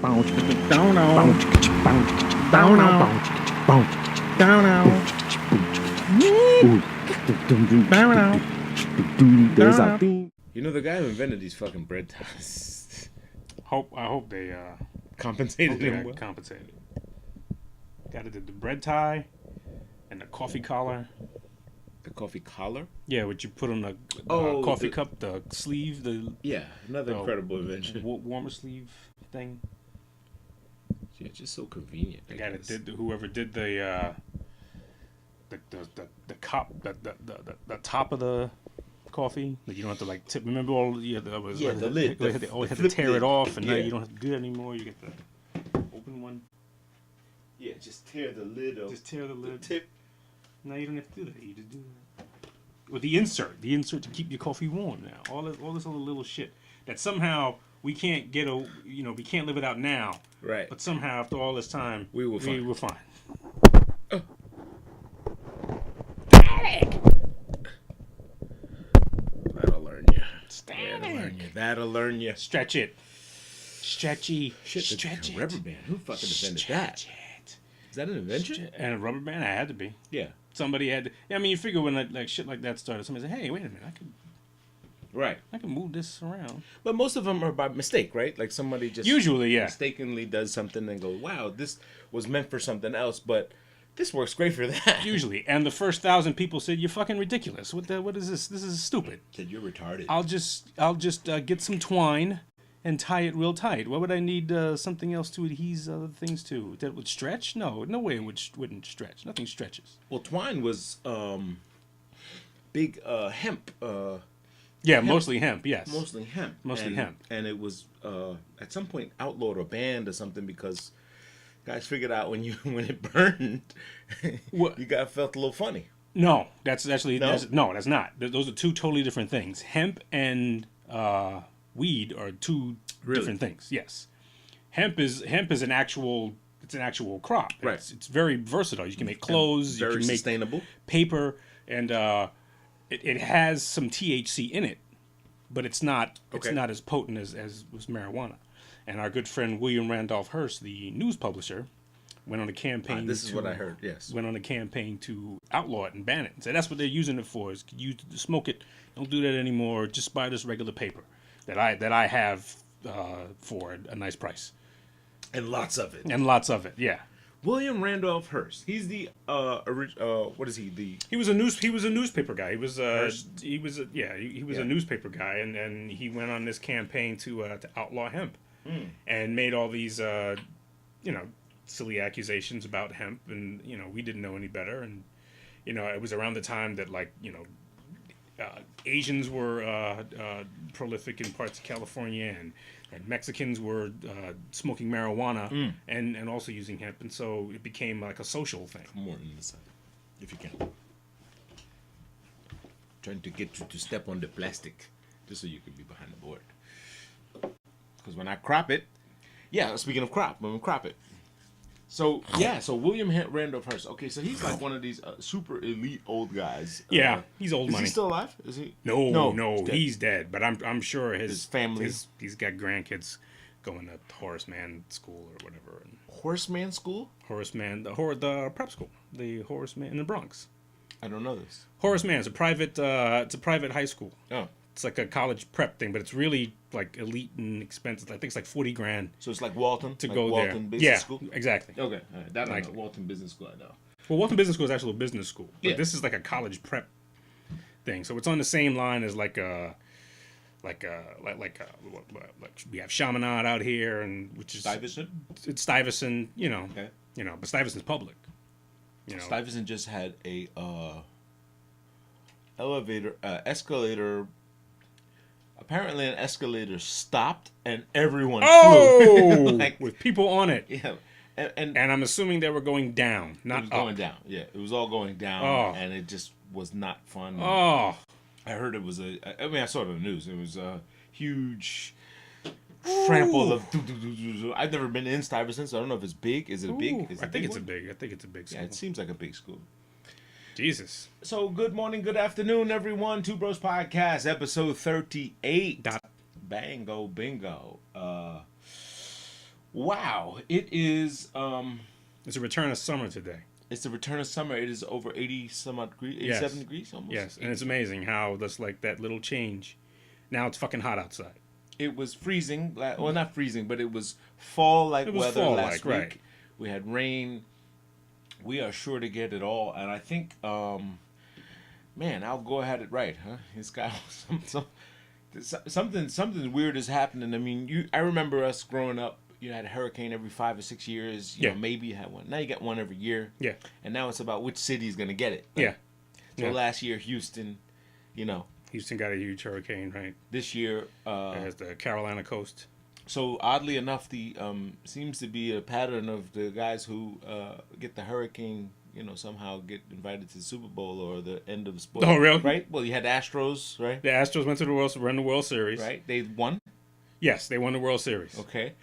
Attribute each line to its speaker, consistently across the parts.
Speaker 1: There's a theme. You know, the guy who invented these fucking bread ties.
Speaker 2: I hope they
Speaker 1: Compensated him well.
Speaker 2: compensated. Got it, the bread tie and the coffee collar.
Speaker 1: The coffee collar?
Speaker 2: Yeah, what you put on the coffee cup, the sleeve,
Speaker 1: another incredible invention.
Speaker 2: Warmer sleeve thing.
Speaker 1: Yeah, just so convenient.
Speaker 2: The guy that did whoever did the top of the coffee that you don't have to like tip. Remember all the lid. They always had to tear it off, and now you don't have to do that anymore. You get the open one.
Speaker 1: Yeah, just tear the lid off.
Speaker 2: Just tear the lid.
Speaker 1: The tip.
Speaker 2: Now you don't have to do that. You just do that. With the insert to keep your coffee warm. Now all this other little shit that somehow we can't we can't live without now.
Speaker 1: Right.
Speaker 2: But somehow after all this time, we were fine.
Speaker 1: Oh. That'll learn you. That'll learn you.
Speaker 2: Stretch it. Stretchy.
Speaker 1: Shit,
Speaker 2: Stretch it.
Speaker 1: Rubber band. Who fucking invented that? Is that an invention?
Speaker 2: And a rubber band, it had to be.
Speaker 1: Yeah.
Speaker 2: Somebody had to. I mean, you figure when like shit like that started, somebody said, "Hey, wait a minute, I can move this around."
Speaker 1: But most of them are by mistake, right? Like somebody just
Speaker 2: usually,
Speaker 1: mistakenly does something and goes, "Wow, this was meant for something else," but this works great for that.
Speaker 2: Usually, and the first 1,000 people said, "You're fucking ridiculous. What is this? This is stupid."
Speaker 1: Said you're retarded.
Speaker 2: I'll just get some twine and tie it real tight. Why would I need something else to adhese other things to? That would stretch? No way it wouldn't stretch. Nothing stretches.
Speaker 1: Well, twine was big hemp.
Speaker 2: Yeah, mostly hemp. Yes,
Speaker 1: mostly hemp.
Speaker 2: Hemp.
Speaker 1: And it was at some point outlawed or banned or something because guys figured out when it burned, you felt a little funny.
Speaker 2: No, that's actually that's not. Those are two totally different things. Hemp and weed are two different things. Yes, hemp is an actual crop.
Speaker 1: Right.
Speaker 2: It's very versatile. You can make clothes.
Speaker 1: Very
Speaker 2: you can make
Speaker 1: sustainable
Speaker 2: paper, and it has some THC in it, but it's not as potent as was marijuana. And our good friend William Randolph Hearst, the news publisher, went on a campaign.
Speaker 1: This is what I heard. Yes,
Speaker 2: went on a campaign to outlaw it and ban it. And said that's what they're using it for. Is you smoke it. Don't do that anymore. Just buy this regular paper that I have for a nice price.
Speaker 1: And lots of it.
Speaker 2: Yeah.
Speaker 1: William Randolph Hearst. He's the what is he?
Speaker 2: He was a newspaper guy. He was a newspaper guy, and he went on this campaign to outlaw hemp, and made all these silly accusations about hemp, and we didn't know any better, and it was around the time that Asians were prolific in parts of California, and Mexicans were smoking marijuana and also using hemp, and so it became like a social thing.
Speaker 1: More on this side, if you can. Trying to get you to step on the plastic, just so you can be behind the board. Because when I crop it, speaking of when we crop it. So William Randolph Hearst. Okay, so he's like one of these super elite old guys.
Speaker 2: Yeah, he's old money.
Speaker 1: Is he still alive? Is he?
Speaker 2: No, he's dead. But I'm sure his
Speaker 1: family.
Speaker 2: He's got grandkids going to Horace Mann School or whatever.
Speaker 1: Horace Mann School?
Speaker 2: Horace Mann, the prep school, the Horace Mann in the Bronx.
Speaker 1: I don't know this.
Speaker 2: Horace Mann is a private high school.
Speaker 1: Oh.
Speaker 2: It's like a college prep thing, but it's really like elite and expensive. I think it's like $40,000.
Speaker 1: So it's like Walton
Speaker 2: to go there.
Speaker 1: Walton Business School.
Speaker 2: Exactly.
Speaker 1: Okay, all right. That I know. Walton Business School, I know.
Speaker 2: Well, Walton Business School is actually a business school, but this is like a college prep thing. So it's on the same line as like we have Chaminade out here, and which is
Speaker 1: Stuyvesant.
Speaker 2: It's Stuyvesant,
Speaker 1: Okay.
Speaker 2: But Stuyvesant's public.
Speaker 1: Stuyvesant just had a escalator. Apparently, an escalator stopped and everyone flew.
Speaker 2: With people on it.
Speaker 1: Yeah,
Speaker 2: and I'm assuming they were going down, not up.
Speaker 1: Going down. Yeah, it was all going down, and it just was not fun.
Speaker 2: Oh,
Speaker 1: I heard it was I saw it on the news. It was a huge trample of. I've never been in Stuyvesant, so I don't know if it's big. Is it big?
Speaker 2: I think it's a big school.
Speaker 1: Yeah, it seems like a big school.
Speaker 2: Jesus.
Speaker 1: So, good morning, good afternoon, everyone. Two Bros Podcast, episode 38. Bango bingo. Wow, it is.
Speaker 2: It's a return of summer today.
Speaker 1: It's the return of summer. It is over 80 some odd degrees,
Speaker 2: Yes.
Speaker 1: 87 degrees almost.
Speaker 2: Yes, and it's amazing how that's like that little change. Now it's fucking hot outside.
Speaker 1: It was freezing. Well, not freezing, but it was fall-like
Speaker 2: It was
Speaker 1: weather
Speaker 2: fall-like,
Speaker 1: last week.
Speaker 2: right.
Speaker 1: We had rain. We are sure to get it all, and I think, man, Al Gore had it right, huh? This guy, something weird is happening. I mean, I remember us growing up. You had a hurricane every 5 or 6 years. You know, maybe you had one. Now you get one every year.
Speaker 2: Yeah.
Speaker 1: And now it's about which city is going to get it.
Speaker 2: Yeah.
Speaker 1: So last year, Houston,
Speaker 2: Houston got a huge hurricane, right?
Speaker 1: This year,
Speaker 2: As the Carolina coast.
Speaker 1: so oddly enough, the seems to be a pattern of the guys who get the hurricane, somehow get invited to the Super Bowl or the end of the sport.
Speaker 2: Oh, really?
Speaker 1: Right. Well, you had the Astros, right?
Speaker 2: The Astros went to run the World Series.
Speaker 1: Right. They won.
Speaker 2: Yes, they won the World Series.
Speaker 1: Okay.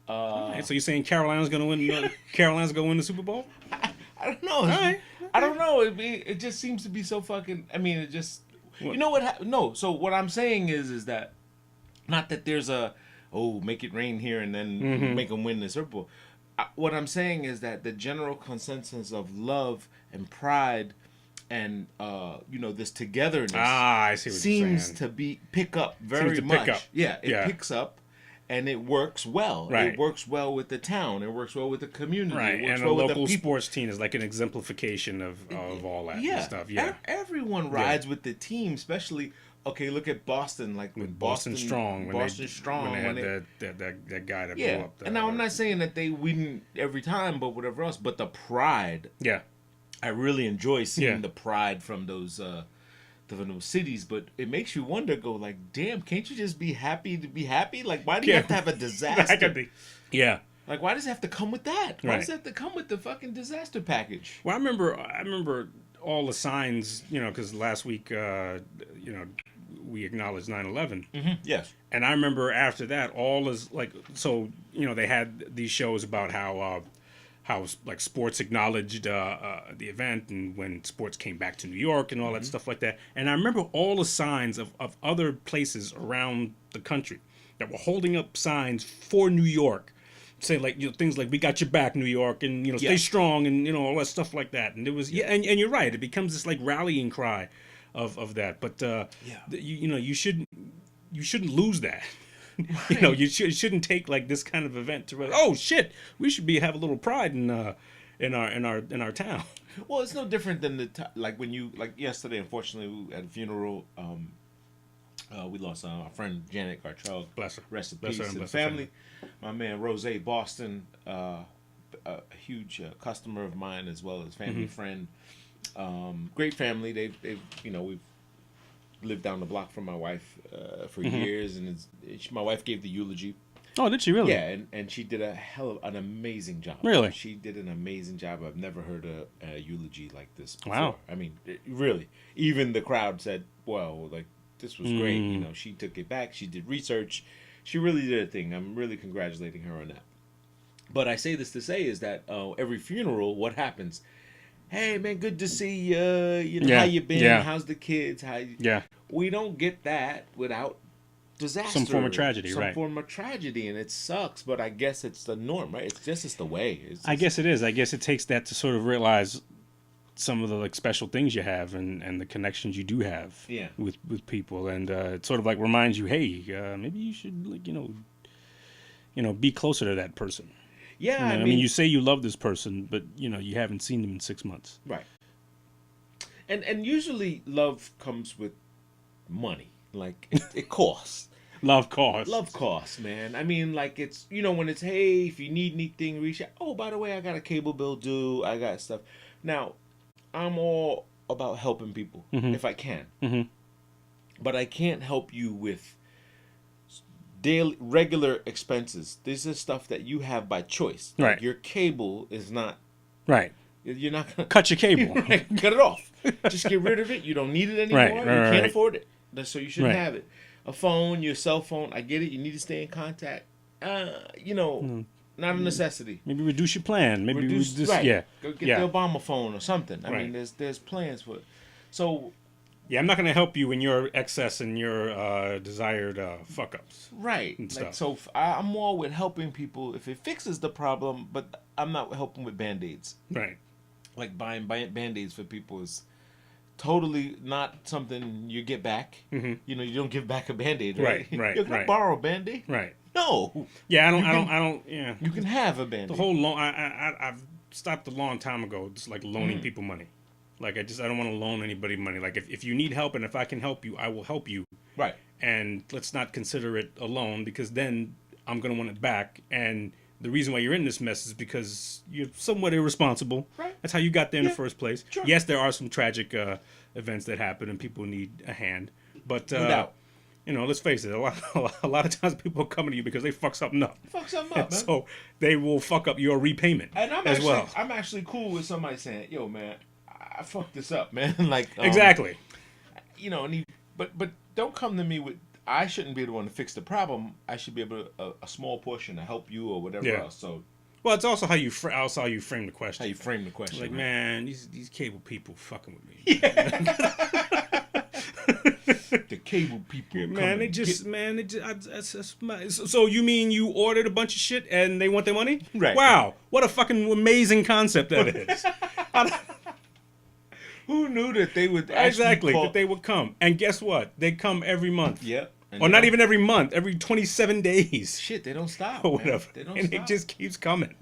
Speaker 2: All right, so you're saying Carolina's gonna win? Carolina's gonna win the Super Bowl?
Speaker 1: I don't know.
Speaker 2: All right.
Speaker 1: I don't know. It just seems to be so fucking. I mean, it just.
Speaker 2: What?
Speaker 1: You know what? No. So what I'm saying is that, not that there's make it rain here and then make them win the Super Bowl. What I'm saying is that the general consensus of love and pride, and this togetherness.
Speaker 2: I see what
Speaker 1: seems
Speaker 2: you're saying.
Speaker 1: to pick up very
Speaker 2: Seems to
Speaker 1: much.
Speaker 2: pick up.
Speaker 1: Yeah, it
Speaker 2: Yeah.
Speaker 1: picks up. And it works well.
Speaker 2: Right.
Speaker 1: It works well with the town. It works well with the community.
Speaker 2: Right,
Speaker 1: It works
Speaker 2: and a
Speaker 1: well with
Speaker 2: local
Speaker 1: the people.
Speaker 2: sports team is like an exemplification of all that
Speaker 1: Yeah,
Speaker 2: stuff. Yeah,
Speaker 1: Everyone rides with the team, especially. Okay, look at Boston. Like when
Speaker 2: Boston Strong. When they had that guy that blew
Speaker 1: yeah.
Speaker 2: up.
Speaker 1: And now I'm not saying that they win every time, but whatever else. But the pride,
Speaker 2: Yeah,
Speaker 1: I really enjoy seeing
Speaker 2: Yeah.
Speaker 1: the pride from those cities. But it makes you wonder. Go like, damn, can't you just be happy to be happy? Like, why do you
Speaker 2: Yeah.
Speaker 1: have to have a
Speaker 2: that
Speaker 1: disaster?
Speaker 2: could be. Yeah.
Speaker 1: Like, why does it have to come with that? Why
Speaker 2: Right.
Speaker 1: does it have to come with the fucking disaster package?
Speaker 2: Well, I remember all the signs. Because last week, we acknowledged 9/11.
Speaker 1: Yes.
Speaker 2: And I remember after that, all is like, so, they had these shows about how like sports acknowledged the event and when sports came back to New York and all that stuff like that. And I remember all the signs of other places around the country that were holding up signs for New York, saying like, things like, "We got your back, New York," and, "Stay strong," and, all that stuff like that. And it was, and you're right. It becomes this like rallying cry of that. But, you shouldn't lose that. You shouldn't take like this kind of event to realize, oh shit, we should have a little pride in our town.
Speaker 1: Well, it's no different than like when you, like yesterday, unfortunately, we had a funeral. We lost our friend Janet Gartrell.
Speaker 2: Bless her.
Speaker 1: Rest in
Speaker 2: Bless her
Speaker 1: peace
Speaker 2: and
Speaker 1: to the
Speaker 2: bless her
Speaker 1: family. My man Rose Boston, a huge customer of mine as well as family friend. Great family. They've we've lived down the block from my wife for years, and my wife gave the eulogy.
Speaker 2: Oh, did she really?
Speaker 1: Yeah, and she did an amazing job.
Speaker 2: Really?
Speaker 1: She did an amazing job. I've never heard a eulogy like this before.
Speaker 2: Wow.
Speaker 1: I mean, really. Even the crowd said, well, like, this was great. She took it back. She did research. She really did a thing. I'm really congratulating her on that. But I say this to say is that every funeral, what happens? Hey, man, good to see you. How you been?
Speaker 2: Yeah.
Speaker 1: How's the kids?
Speaker 2: Yeah.
Speaker 1: We don't get that without disaster.
Speaker 2: Some form of tragedy,
Speaker 1: Some
Speaker 2: right.
Speaker 1: form of tragedy, and it sucks, but I guess it's the norm, right? It's the way.
Speaker 2: I guess it is. I guess it takes that to sort of realize some of the like special things you have and the connections you do have with people, and it sort of like reminds you, hey, maybe you should like be closer to that person.
Speaker 1: Yeah,
Speaker 2: I mean, you say you love this person, but you haven't seen them in 6 months.
Speaker 1: Right. And usually love comes with money. Like it costs.
Speaker 2: Love costs.
Speaker 1: Love costs, man. I mean, like it's when it's, hey, if you need anything, reach out. Oh, by the way, I got a cable bill due. I got stuff. Now, I'm all about helping people if I can. But I can't help you with regular expenses. This is stuff that you have by choice. Like
Speaker 2: Right.
Speaker 1: your cable is not.
Speaker 2: Right.
Speaker 1: You're not gonna
Speaker 2: Cut your cable.
Speaker 1: right, cut it off. Just get rid of it. You don't need it anymore.
Speaker 2: Right,
Speaker 1: You
Speaker 2: right,
Speaker 1: can't
Speaker 2: right.
Speaker 1: afford it. So you shouldn't
Speaker 2: Right.
Speaker 1: have it. A phone, your cell phone. I get it. You need to stay in contact. Not a necessity.
Speaker 2: Maybe reduce your plan. Maybe
Speaker 1: Right.
Speaker 2: yeah.
Speaker 1: Go get
Speaker 2: Yeah.
Speaker 1: the Obama phone or something. I
Speaker 2: Right.
Speaker 1: mean, there's plans for it. So
Speaker 2: Yeah, I'm not going to help you in your excess and your desired fuck ups.
Speaker 1: Right.
Speaker 2: And
Speaker 1: Like,
Speaker 2: stuff.
Speaker 1: so I'm more with helping people if it fixes the problem, but I'm not helping with band-aids.
Speaker 2: Right.
Speaker 1: Like buying band-aids for people is totally not something you get back.
Speaker 2: Mm-hmm.
Speaker 1: You know, you don't give back a band-aid,
Speaker 2: Right,
Speaker 1: right?
Speaker 2: right,
Speaker 1: Yo, can I
Speaker 2: right.
Speaker 1: borrow a band-aid?
Speaker 2: Right.
Speaker 1: No.
Speaker 2: Yeah, I
Speaker 1: You can-
Speaker 2: don't. Yeah.
Speaker 1: You can have a band-aid.
Speaker 2: The whole loan. I've stopped a long time ago. Just like loaning people money. Like I don't want to loan anybody money. Like if you need help and if I can help you, I will help you.
Speaker 1: Right.
Speaker 2: And let's not consider it a loan because then I'm gonna want it back. And the reason why you're in this mess is because you're somewhat irresponsible.
Speaker 1: Right.
Speaker 2: That's how you got there in
Speaker 1: Yeah,
Speaker 2: the first place.
Speaker 1: sure.
Speaker 2: Yes, there are some tragic events that happen and people need a hand. But
Speaker 1: No doubt.
Speaker 2: you know, let's face it. A lot of times people are coming to you because they fuck something up.
Speaker 1: Fuck something up, man.
Speaker 2: So they will fuck up your repayment
Speaker 1: And
Speaker 2: as well.
Speaker 1: I'm actually cool with somebody saying, "Yo, man, I fucked this up, man." Like
Speaker 2: Exactly.
Speaker 1: You know, but don't come to me with I shouldn't be the one to fix the problem. I should be able to a small portion to help you or whatever
Speaker 2: Yeah.
Speaker 1: else. So
Speaker 2: Well, it's also how you also how you frame the question.
Speaker 1: how you frame the question?
Speaker 2: Like,
Speaker 1: man.
Speaker 2: man, these cable people fucking with me.
Speaker 1: The cable people,
Speaker 2: Man, they just so you mean you ordered a bunch of shit and they want their money?
Speaker 1: Right.
Speaker 2: Wow, what a fucking amazing concept that is.
Speaker 1: who knew that they would actually
Speaker 2: Exactly,
Speaker 1: call,
Speaker 2: that they would come. And guess what? They come every month.
Speaker 1: Yep. And
Speaker 2: Or
Speaker 1: they
Speaker 2: not
Speaker 1: don't-
Speaker 2: even every month, every 27 days
Speaker 1: shit. They don't stop.
Speaker 2: or
Speaker 1: man.
Speaker 2: whatever.
Speaker 1: They don't
Speaker 2: And
Speaker 1: stop.
Speaker 2: it just keeps coming.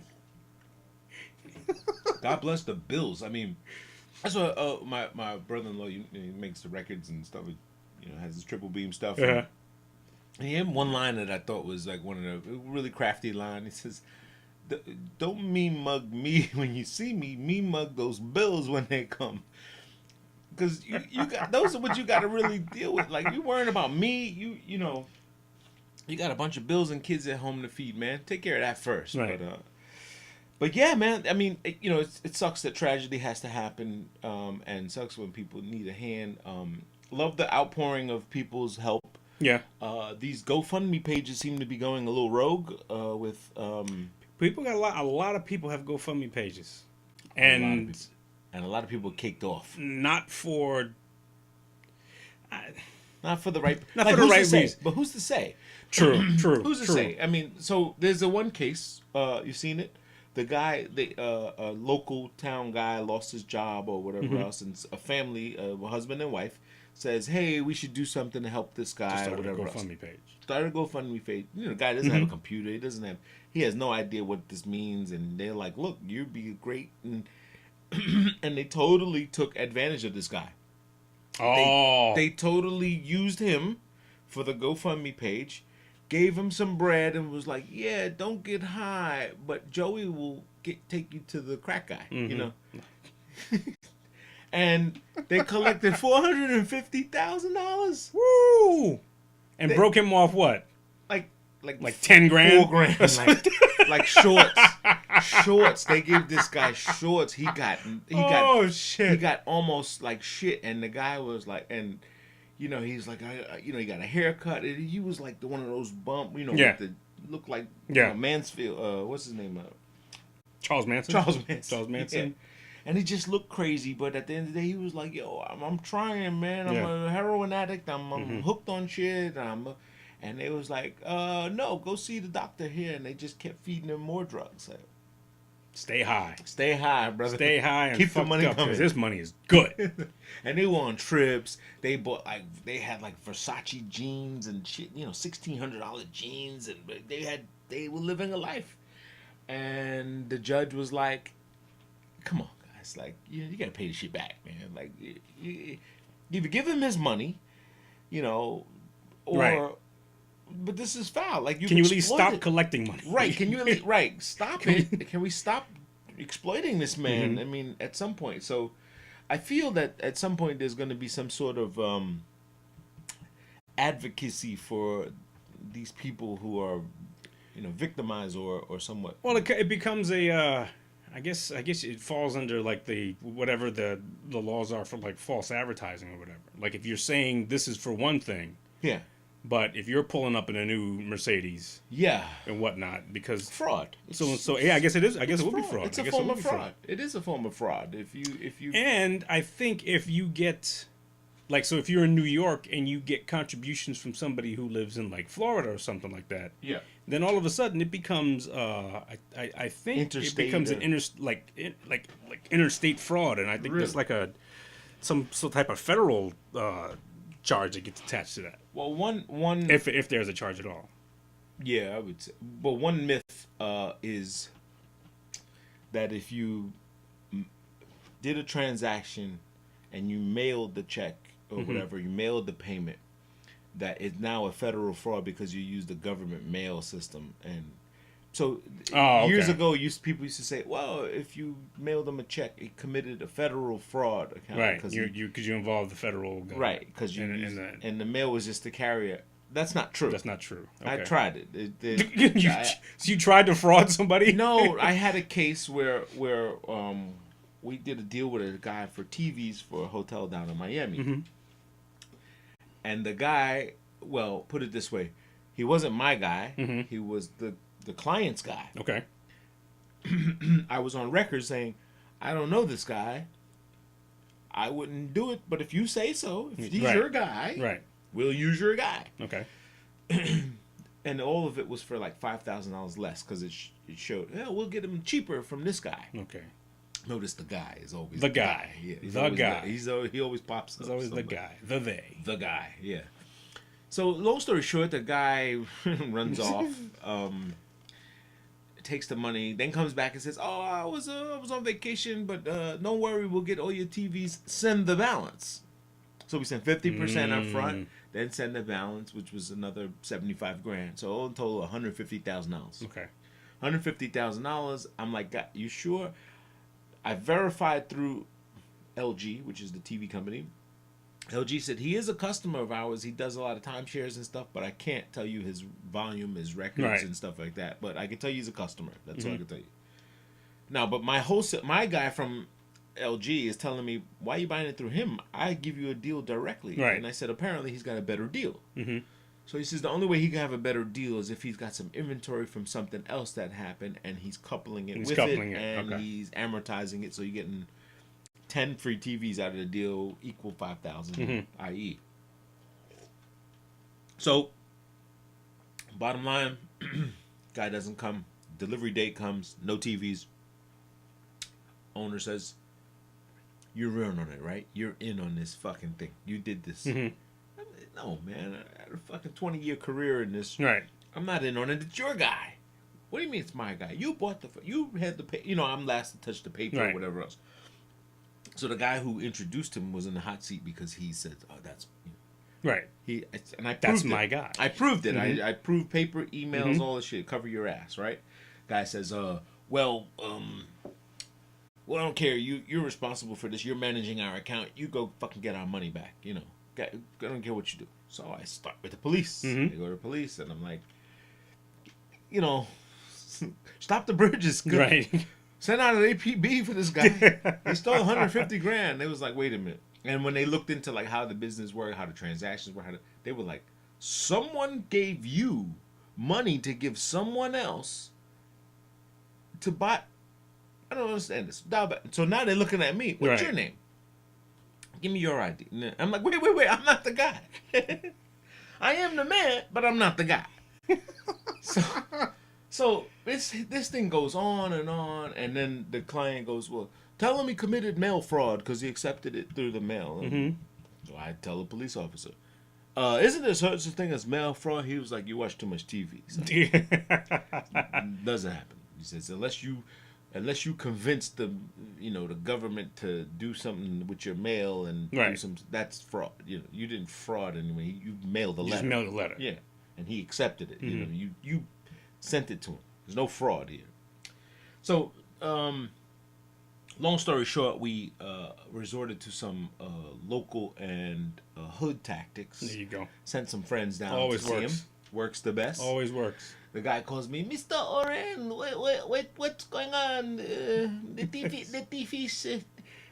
Speaker 1: God bless the Bills. I mean, that's what my brother-in-law he makes the records and stuff. You know, has his triple beam stuff.
Speaker 2: Yeah.
Speaker 1: And he had one line that I thought was like one of the really crafty line. He says, "Don't mean mug me when you see me. Me mug those bills when they come." Because you got those are what you got to really deal with. Like you worrying about me, you know, you got a bunch of bills and kids at home to feed, man. Take care of that first.
Speaker 2: Right.
Speaker 1: But yeah, man. I mean, you know, it sucks that tragedy has to happen, and sucks when people need a hand. Love the outpouring of people's help.
Speaker 2: Yeah.
Speaker 1: These GoFundMe pages seem to be going a little rogue with
Speaker 2: People got a lot of people have GoFundMe pages.
Speaker 1: a lot of
Speaker 2: And
Speaker 1: people- and a lot of people kicked off.
Speaker 2: not for
Speaker 1: Not for the right.
Speaker 2: Not for the
Speaker 1: who's to
Speaker 2: right
Speaker 1: say?
Speaker 2: reason.
Speaker 1: But who's to say?
Speaker 2: true.
Speaker 1: Who's to
Speaker 2: true.
Speaker 1: say? I mean, so there's a one case. You've seen it. The guy, a local town guy, lost his job or whatever
Speaker 2: Mm-hmm.
Speaker 1: else, and a family, a husband and wife, says, "Hey, we should do something to help this guy
Speaker 2: Just
Speaker 1: or
Speaker 2: started a
Speaker 1: whatever." Else.
Speaker 2: GoFundMe page.
Speaker 1: Started a GoFundMe page. You know, the guy doesn't have a computer. He has no idea what this means, and they're like, "Look, you'd be great," and and they totally took advantage of this guy.
Speaker 2: Oh.
Speaker 1: They totally used him for the GoFundMe page, gave him some bread, and was like, "Yeah, don't get high, but Joey will take you to the crack guy," you know. And they collected $450,000,
Speaker 2: Woo! And broke him off what?
Speaker 1: like
Speaker 2: 10 grand?
Speaker 1: $4,000, like shorts. They gave this guy shorts. He got
Speaker 2: shit.
Speaker 1: he got almost like shit, and the guy was like, and you know, he's like, you know, he got a haircut. And he was like one of those bump, you know,
Speaker 2: Yeah.
Speaker 1: with the look like
Speaker 2: Yeah.
Speaker 1: Mansfield. What's his name?
Speaker 2: Charles Manson.
Speaker 1: Charles Manson.
Speaker 2: Charles Manson.
Speaker 1: Yeah. And he just looked crazy, but at the end of the day, he was like, "Yo, I'm trying, man. I'm
Speaker 2: Yeah.
Speaker 1: a heroin addict. I'm hooked on shit. And they was like, no, go see the doctor here." And they just kept feeding him more drugs. Like,
Speaker 2: Stay high.
Speaker 1: stay high, brother.
Speaker 2: Stay high and
Speaker 1: keep the
Speaker 2: fucked
Speaker 1: money
Speaker 2: up, 'cause
Speaker 1: coming.
Speaker 2: this money is good.
Speaker 1: And they were on trips. They bought they had Versace jeans and shit. You know, $1,600 jeans, and they were living a life. And the judge was like, "Come on, guys. Like, you gotta pay the shit back, man. Like, you either give him his money, you know, or."
Speaker 2: Right.
Speaker 1: But this is foul. Like,
Speaker 2: Can you at least stop
Speaker 1: exploited-
Speaker 2: collecting money?
Speaker 1: Right? Can you stop it? Can we stop exploiting this man? I mean, at some point. So, I feel that at some point there's going to be some sort of advocacy for these people who are, you know, victimized or somewhat.
Speaker 2: Well, it becomes a. I guess it falls under like the whatever the laws are for like false advertising or whatever. Like if you're saying this is for one thing,
Speaker 1: Yeah.
Speaker 2: but if you're pulling up in a new Mercedes
Speaker 1: Yeah.
Speaker 2: and whatnot, because
Speaker 1: Fraud.
Speaker 2: so yeah, I guess it is. I guess it would be fraud.
Speaker 1: It's
Speaker 2: I
Speaker 1: a
Speaker 2: guess it
Speaker 1: form
Speaker 2: would
Speaker 1: of
Speaker 2: be
Speaker 1: fraud. It is a form of fraud. If you
Speaker 2: And I think if you get Like, so if you're in New York and you get contributions from somebody who lives in like Florida or something like that,
Speaker 1: Yeah.
Speaker 2: then all of a sudden it becomes, I think
Speaker 1: Interstate,
Speaker 2: it becomes an interstate fraud, and I think there's
Speaker 1: Really?
Speaker 2: like some type of federal charge that gets attached to that,
Speaker 1: Well, one
Speaker 2: if there's a charge at all.
Speaker 1: yeah, I would say. But one myth is that if you did a transaction and you mailed the check or whatever, you mailed the payment, that it's now a federal fraud because you used the government mail system. And so years
Speaker 2: okay.
Speaker 1: ago, people used to say, well, if you mailed them a check, it committed a federal fraud account.
Speaker 2: Right,
Speaker 1: Because
Speaker 2: because you involve the federal government.
Speaker 1: right, because you
Speaker 2: and,
Speaker 1: used,
Speaker 2: and
Speaker 1: and the mail was just the carrier. That's not true.
Speaker 2: that's not true.
Speaker 1: I
Speaker 2: Okay.
Speaker 1: tried it.
Speaker 2: So you tried to fraud somebody?
Speaker 1: No, I had a case where we did a deal with a guy for TVs for a hotel down in Miami. And the guy, well, put it this way, he wasn't my guy. He was the client's guy.
Speaker 2: Okay.
Speaker 1: I was on record saying, I don't know this guy. I wouldn't do it, but if you say so, if he's
Speaker 2: Right.
Speaker 1: your guy,
Speaker 2: Right.
Speaker 1: we'll use your guy.
Speaker 2: Okay.
Speaker 1: And all of it was for like $5,000 less because it showed, yeah, we'll get him cheaper from this guy.
Speaker 2: Okay.
Speaker 1: Notice the guy is always
Speaker 2: The guy.
Speaker 1: Yeah, he's
Speaker 2: The
Speaker 1: always
Speaker 2: guy.
Speaker 1: He always pops up.
Speaker 2: It's always the
Speaker 1: somebody.
Speaker 2: guy. The they.
Speaker 1: The guy, yeah. So long story short, the guy runs off, takes the money, then comes back and says, "Oh, I was on vacation, but don't worry, we'll get all your TVs. Send the balance." So we sent 50% up front, then send the balance, which was another $75,000. So all in total, $150,000.
Speaker 2: Okay.
Speaker 1: $150,000. I'm like, God, you sure? I verified through LG, which is the TV company. LG said he is a customer of ours. He does a lot of timeshares and stuff, but I can't tell you his volume, his records,
Speaker 2: Right.
Speaker 1: and stuff like that. But I can tell you he's a customer. That's all I can tell you. Now, but my guy from LG is telling me, why are you buying it through him? I give you a deal directly.
Speaker 2: Right.
Speaker 1: And I said, apparently he's got a better deal. So he says the only way he can have a better deal is if he's got some inventory from something else that happened and he's coupling it with it, and
Speaker 2: okay.
Speaker 1: he's amortizing it, so you're getting 10 free TVs out of the deal equal 5,000, i.e. So, bottom line, guy doesn't come. Delivery date comes, no TVs. Owner says, "You're in on it, right? You're in on this fucking thing. You did this." No, man. I had a fucking 20-year career in this.
Speaker 2: Right.
Speaker 1: I'm not in on it. It's your guy. What do you mean it's my guy? You bought you had the pay. You know, I'm last to touch the paper or
Speaker 2: Right.
Speaker 1: whatever else. So the guy who introduced him was in the hot seat because he said, "Oh, that's
Speaker 2: Right.
Speaker 1: and I proved
Speaker 2: That's
Speaker 1: it.
Speaker 2: my guy.
Speaker 1: I proved it. I proved paper, emails, all this shit. Cover your ass, right?" Guy says, well, I don't care. You're responsible for this. You're managing our account. You go fucking get our money back. You know, I don't care what you do. So I start with the police. They go to the police, and I'm like, you know, stop the bridges.
Speaker 2: Right.
Speaker 1: Send out an APB for this guy. He stole $150,000. They was like, wait a minute. And when they looked into like how the business worked, how the transactions were, they were like, someone gave you money to give someone else to buy. I don't understand this. So now they're looking at me. What's
Speaker 2: Right.
Speaker 1: your name? Give me your ID. I'm like, wait. I'm not the guy. I am the man, but I'm not the guy. So this thing goes on, and then the client goes, well, tell him he committed mail fraud because he accepted it through the mail. So I tell the police officer, isn't there such a thing as mail fraud? He was like, you watch too much TV. So it doesn't happen. He says, unless you convince the government to do something with your mail and do
Speaker 2: Right.
Speaker 1: that's fraud. You didn't fraud anyway. You mailed the
Speaker 2: You
Speaker 1: letter.
Speaker 2: just mailed a letter.
Speaker 1: Yeah, and he accepted it. You sent it to him. There's no fraud here. So, long story short, we resorted to some local and hood tactics.
Speaker 2: There you go.
Speaker 1: Sent some friends down
Speaker 2: Always
Speaker 1: to see
Speaker 2: works.
Speaker 1: him. Works the best.
Speaker 2: Always works.
Speaker 1: The guy calls me, Mr. Oren, what's going on? The TV.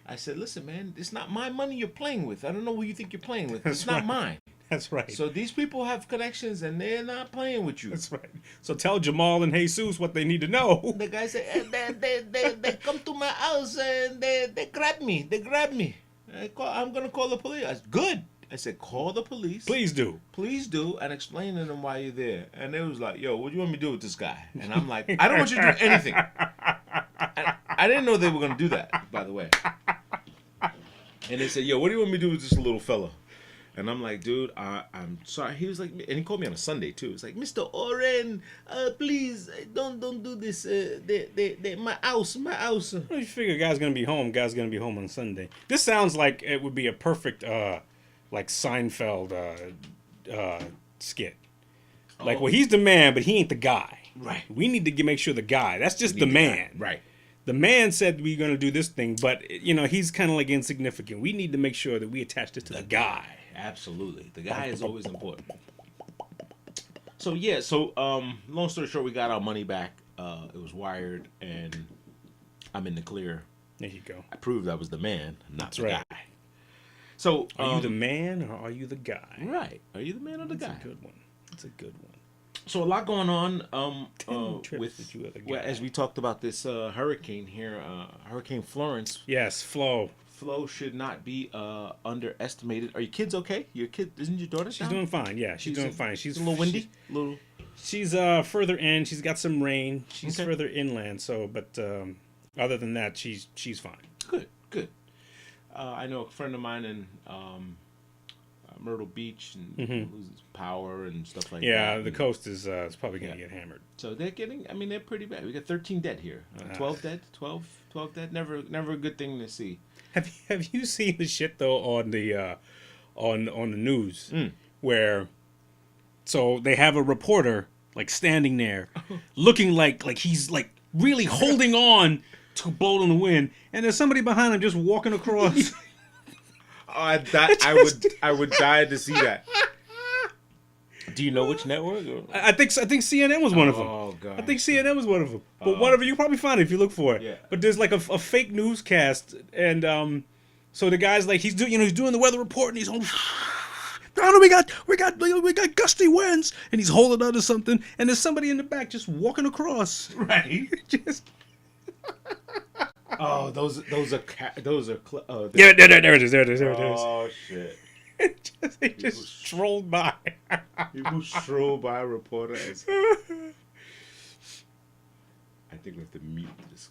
Speaker 1: I said, listen, man, it's not my money you're playing with. I don't know who you think you're playing with. It's not mine.
Speaker 2: That's right.
Speaker 1: So these people have connections, and they're not playing with you.
Speaker 2: That's right. So tell Jamal and Jesus what they need to know.
Speaker 1: The guy said, they come to my house and they grab me. They grab me. I'm going to call the police. I said, good. I said, call the police.
Speaker 2: Please do.
Speaker 1: Please do, and explain to them why you're there. And they was like, yo, what do you want me to do with this guy? And I'm like, I don't want you to do anything. And I didn't know they were going to do that, by the way. And they said, yo, what do you want me to do with this little fella? And I'm like, dude, I'm sorry. He was like, and he called me on a Sunday too. It's like, Mr. Oren, please don't do this. My house.
Speaker 2: Well, you figure guy's gonna be home. Guy's gonna be home on Sunday. This sounds like it would be a perfect, like Seinfeld skit. Like, well, he's the man, but he ain't the guy.
Speaker 1: Right.
Speaker 2: We need to make sure the guy. That's just the man.
Speaker 1: Right.
Speaker 2: The man said we're gonna do this thing, but he's kind of like insignificant. We need to make sure that we attach this to the guy.
Speaker 1: Absolutely. The guy is always important. So, yeah. So, long story short, we got our money back. It was wired, and I'm in the clear.
Speaker 2: There you go.
Speaker 1: I proved I was the man, not
Speaker 2: That's
Speaker 1: the
Speaker 2: right.
Speaker 1: guy. So,
Speaker 2: are you the man or are you the guy?
Speaker 1: Right. Are you the man or the guy?
Speaker 2: That's a good one. That's a good one.
Speaker 1: So, a lot going on
Speaker 2: with you,
Speaker 1: well, as we talked about this hurricane here, Hurricane Florence.
Speaker 2: Yes, Flo.
Speaker 1: Flo should not be underestimated. Are your kids okay? Your kid, isn't your daughter?
Speaker 2: She's doing fine. Yeah, she's doing fine. She's
Speaker 1: a little windy.
Speaker 2: She's further in. She's got some rain. She's further inland. So, but other than that, she's fine.
Speaker 1: Good. I know a friend of mine in Myrtle Beach and loses power and stuff like that.
Speaker 2: Yeah, the coast is probably going to get hammered.
Speaker 1: So they're getting. I mean, they're pretty bad. We got 13 dead here. 12 dead. 12 dead. Never a good thing to see.
Speaker 2: Have you seen the shit though on the on the news where so they have a reporter like standing there looking like he's like really holding on to blow in the wind, and there's somebody behind him just walking across.
Speaker 1: I would die to see that. Do you know which network?
Speaker 2: I think CNN was one of them.
Speaker 1: Oh god!
Speaker 2: I think CNN was one of them. But whatever, you probably find it if you look for it.
Speaker 1: Yeah.
Speaker 2: But there's like a fake newscast, and so the guy's like he's doing the weather report, and he's home. We got gusty winds, and he's holding on to something, and there's somebody in the back just walking across.
Speaker 1: Right.
Speaker 2: Just.
Speaker 1: Oh, those are.
Speaker 2: Yeah, there it is.
Speaker 1: Oh shit!
Speaker 2: It just strolled by.
Speaker 1: People stroll by a reporter. I think we have to mute this.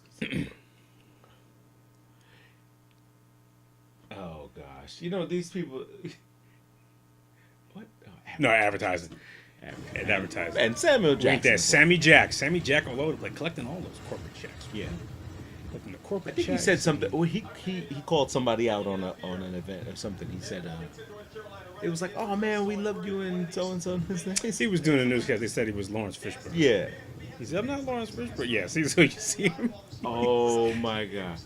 Speaker 1: Oh gosh! These people. What? Oh,
Speaker 2: No, advertising. Advertising.
Speaker 1: And Samuel Jackson.
Speaker 2: Right there, Sammy Jack all over the place, collecting all those corporate checks.
Speaker 1: Yeah.
Speaker 2: Collecting the corporate
Speaker 1: I think
Speaker 2: checks.
Speaker 1: he said something. Well, he called somebody out on an event or something. He said it was like, oh man, we loved you and so and so.
Speaker 2: He was doing a newscast. They said he was Lawrence Fishburne.
Speaker 1: Yeah.
Speaker 2: He said, I'm not Lawrence Fishburne. Yeah, see, so you see him.
Speaker 1: Oh my god.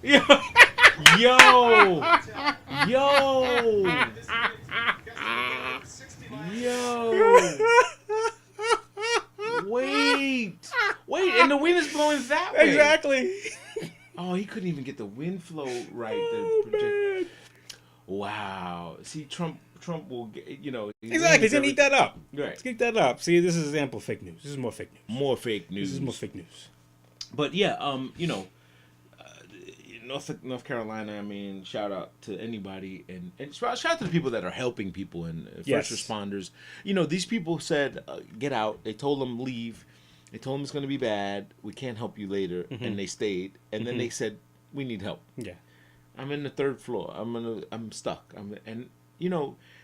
Speaker 1: Yo. Wait, and the wind is blowing that way.
Speaker 2: Exactly.
Speaker 1: Oh, he couldn't even get the wind flow right.
Speaker 2: Man.
Speaker 1: Wow. See, Trump will get,
Speaker 2: Exactly. He's gonna eat that up.
Speaker 1: Right.
Speaker 2: Let's eat that up. See, this is ample fake news. This is more fake news.
Speaker 1: More fake news.
Speaker 2: This is more fake news.
Speaker 1: But yeah, North Carolina. I mean, shout out to anybody and shout out to the people that are helping people and first responders. These people said, "Get out." They told them leave. They told them it's going to be bad. We can't help you later, and they stayed. And then they said, "We need help."
Speaker 2: Yeah.
Speaker 1: I'm in the third floor. I'm stuck.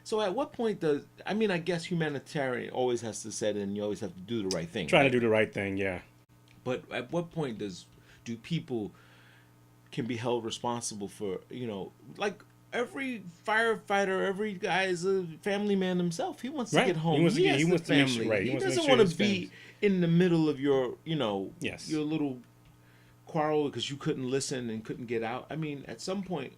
Speaker 1: So at what point I guess humanitarian always has to set in. You always have to do the right thing.
Speaker 2: Trying to do the right thing, yeah.
Speaker 1: But at what point do people can be held responsible for, like every firefighter, every guy is a family man himself. He wants to get home.
Speaker 2: He wants to
Speaker 1: family.
Speaker 2: make sure, right.
Speaker 1: He doesn't want to be in the middle of your, your little quarrel because you couldn't listen and couldn't get out. I mean, at some point,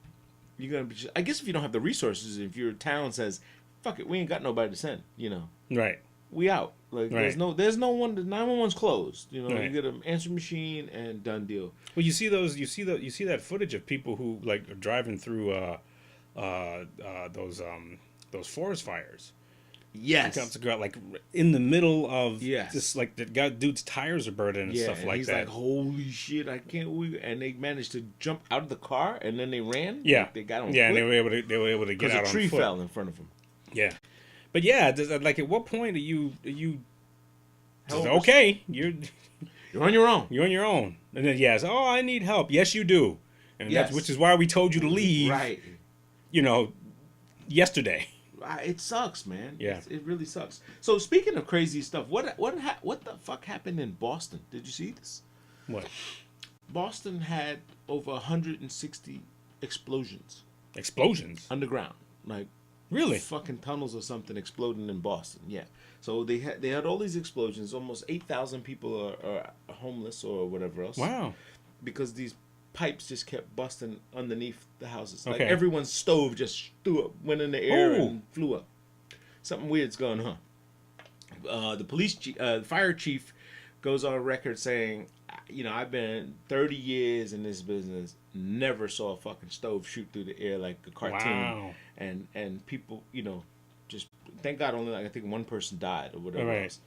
Speaker 1: you're going to be I guess if you don't have the resources, if your town says, fuck it, we ain't got nobody to send,
Speaker 2: Right.
Speaker 1: We out. Like there's no one. 911's closed. You
Speaker 2: Right.
Speaker 1: get an answer machine and done deal.
Speaker 2: Well, you see that footage of people who like are driving through those forest fires,
Speaker 1: Yes.
Speaker 2: Comes to go out like in the middle of
Speaker 1: Yes.
Speaker 2: just like the guy dude's tires are burning and stuff
Speaker 1: and
Speaker 2: like
Speaker 1: he's
Speaker 2: that.
Speaker 1: like, holy shit, I can't believe. And they managed to jump out of the car, and then they ran.
Speaker 2: Yeah,
Speaker 1: Like, they got on
Speaker 2: yeah, and
Speaker 1: foot
Speaker 2: they were able to get
Speaker 1: because
Speaker 2: out
Speaker 1: a tree
Speaker 2: on foot.
Speaker 1: fell in front of them.
Speaker 2: Yeah, but yeah, like at what point are you
Speaker 1: Help us.
Speaker 2: okay?
Speaker 1: You're on your own.
Speaker 2: You're on your own, and then yes, oh, I need help. Yes, you do, and
Speaker 1: Yes.
Speaker 2: that's which is why we told you to leave.
Speaker 1: Right.
Speaker 2: You know, yesterday.
Speaker 1: It sucks, man.
Speaker 2: Yeah.
Speaker 1: It really sucks. So speaking of crazy stuff, what the fuck happened in Boston? Did you see this?
Speaker 2: What?
Speaker 1: Boston had over 160 explosions
Speaker 2: Explosions.
Speaker 1: underground, like
Speaker 2: Really?
Speaker 1: fucking tunnels or something exploding in Boston. Yeah. So they had all these explosions. Almost 8,000 people are homeless or whatever else.
Speaker 2: Wow.
Speaker 1: Because these pipes just kept busting underneath the houses. Like
Speaker 2: Okay.
Speaker 1: everyone's stove just went in the air
Speaker 2: Ooh.
Speaker 1: and flew up. Something weird's going on. The fire chief goes on record saying, I've been 30 years in this business, never saw a fucking stove shoot through the air like a cartoon.
Speaker 2: Wow.
Speaker 1: And people, just thank God only like I think one person died or whatever
Speaker 2: Right.
Speaker 1: else.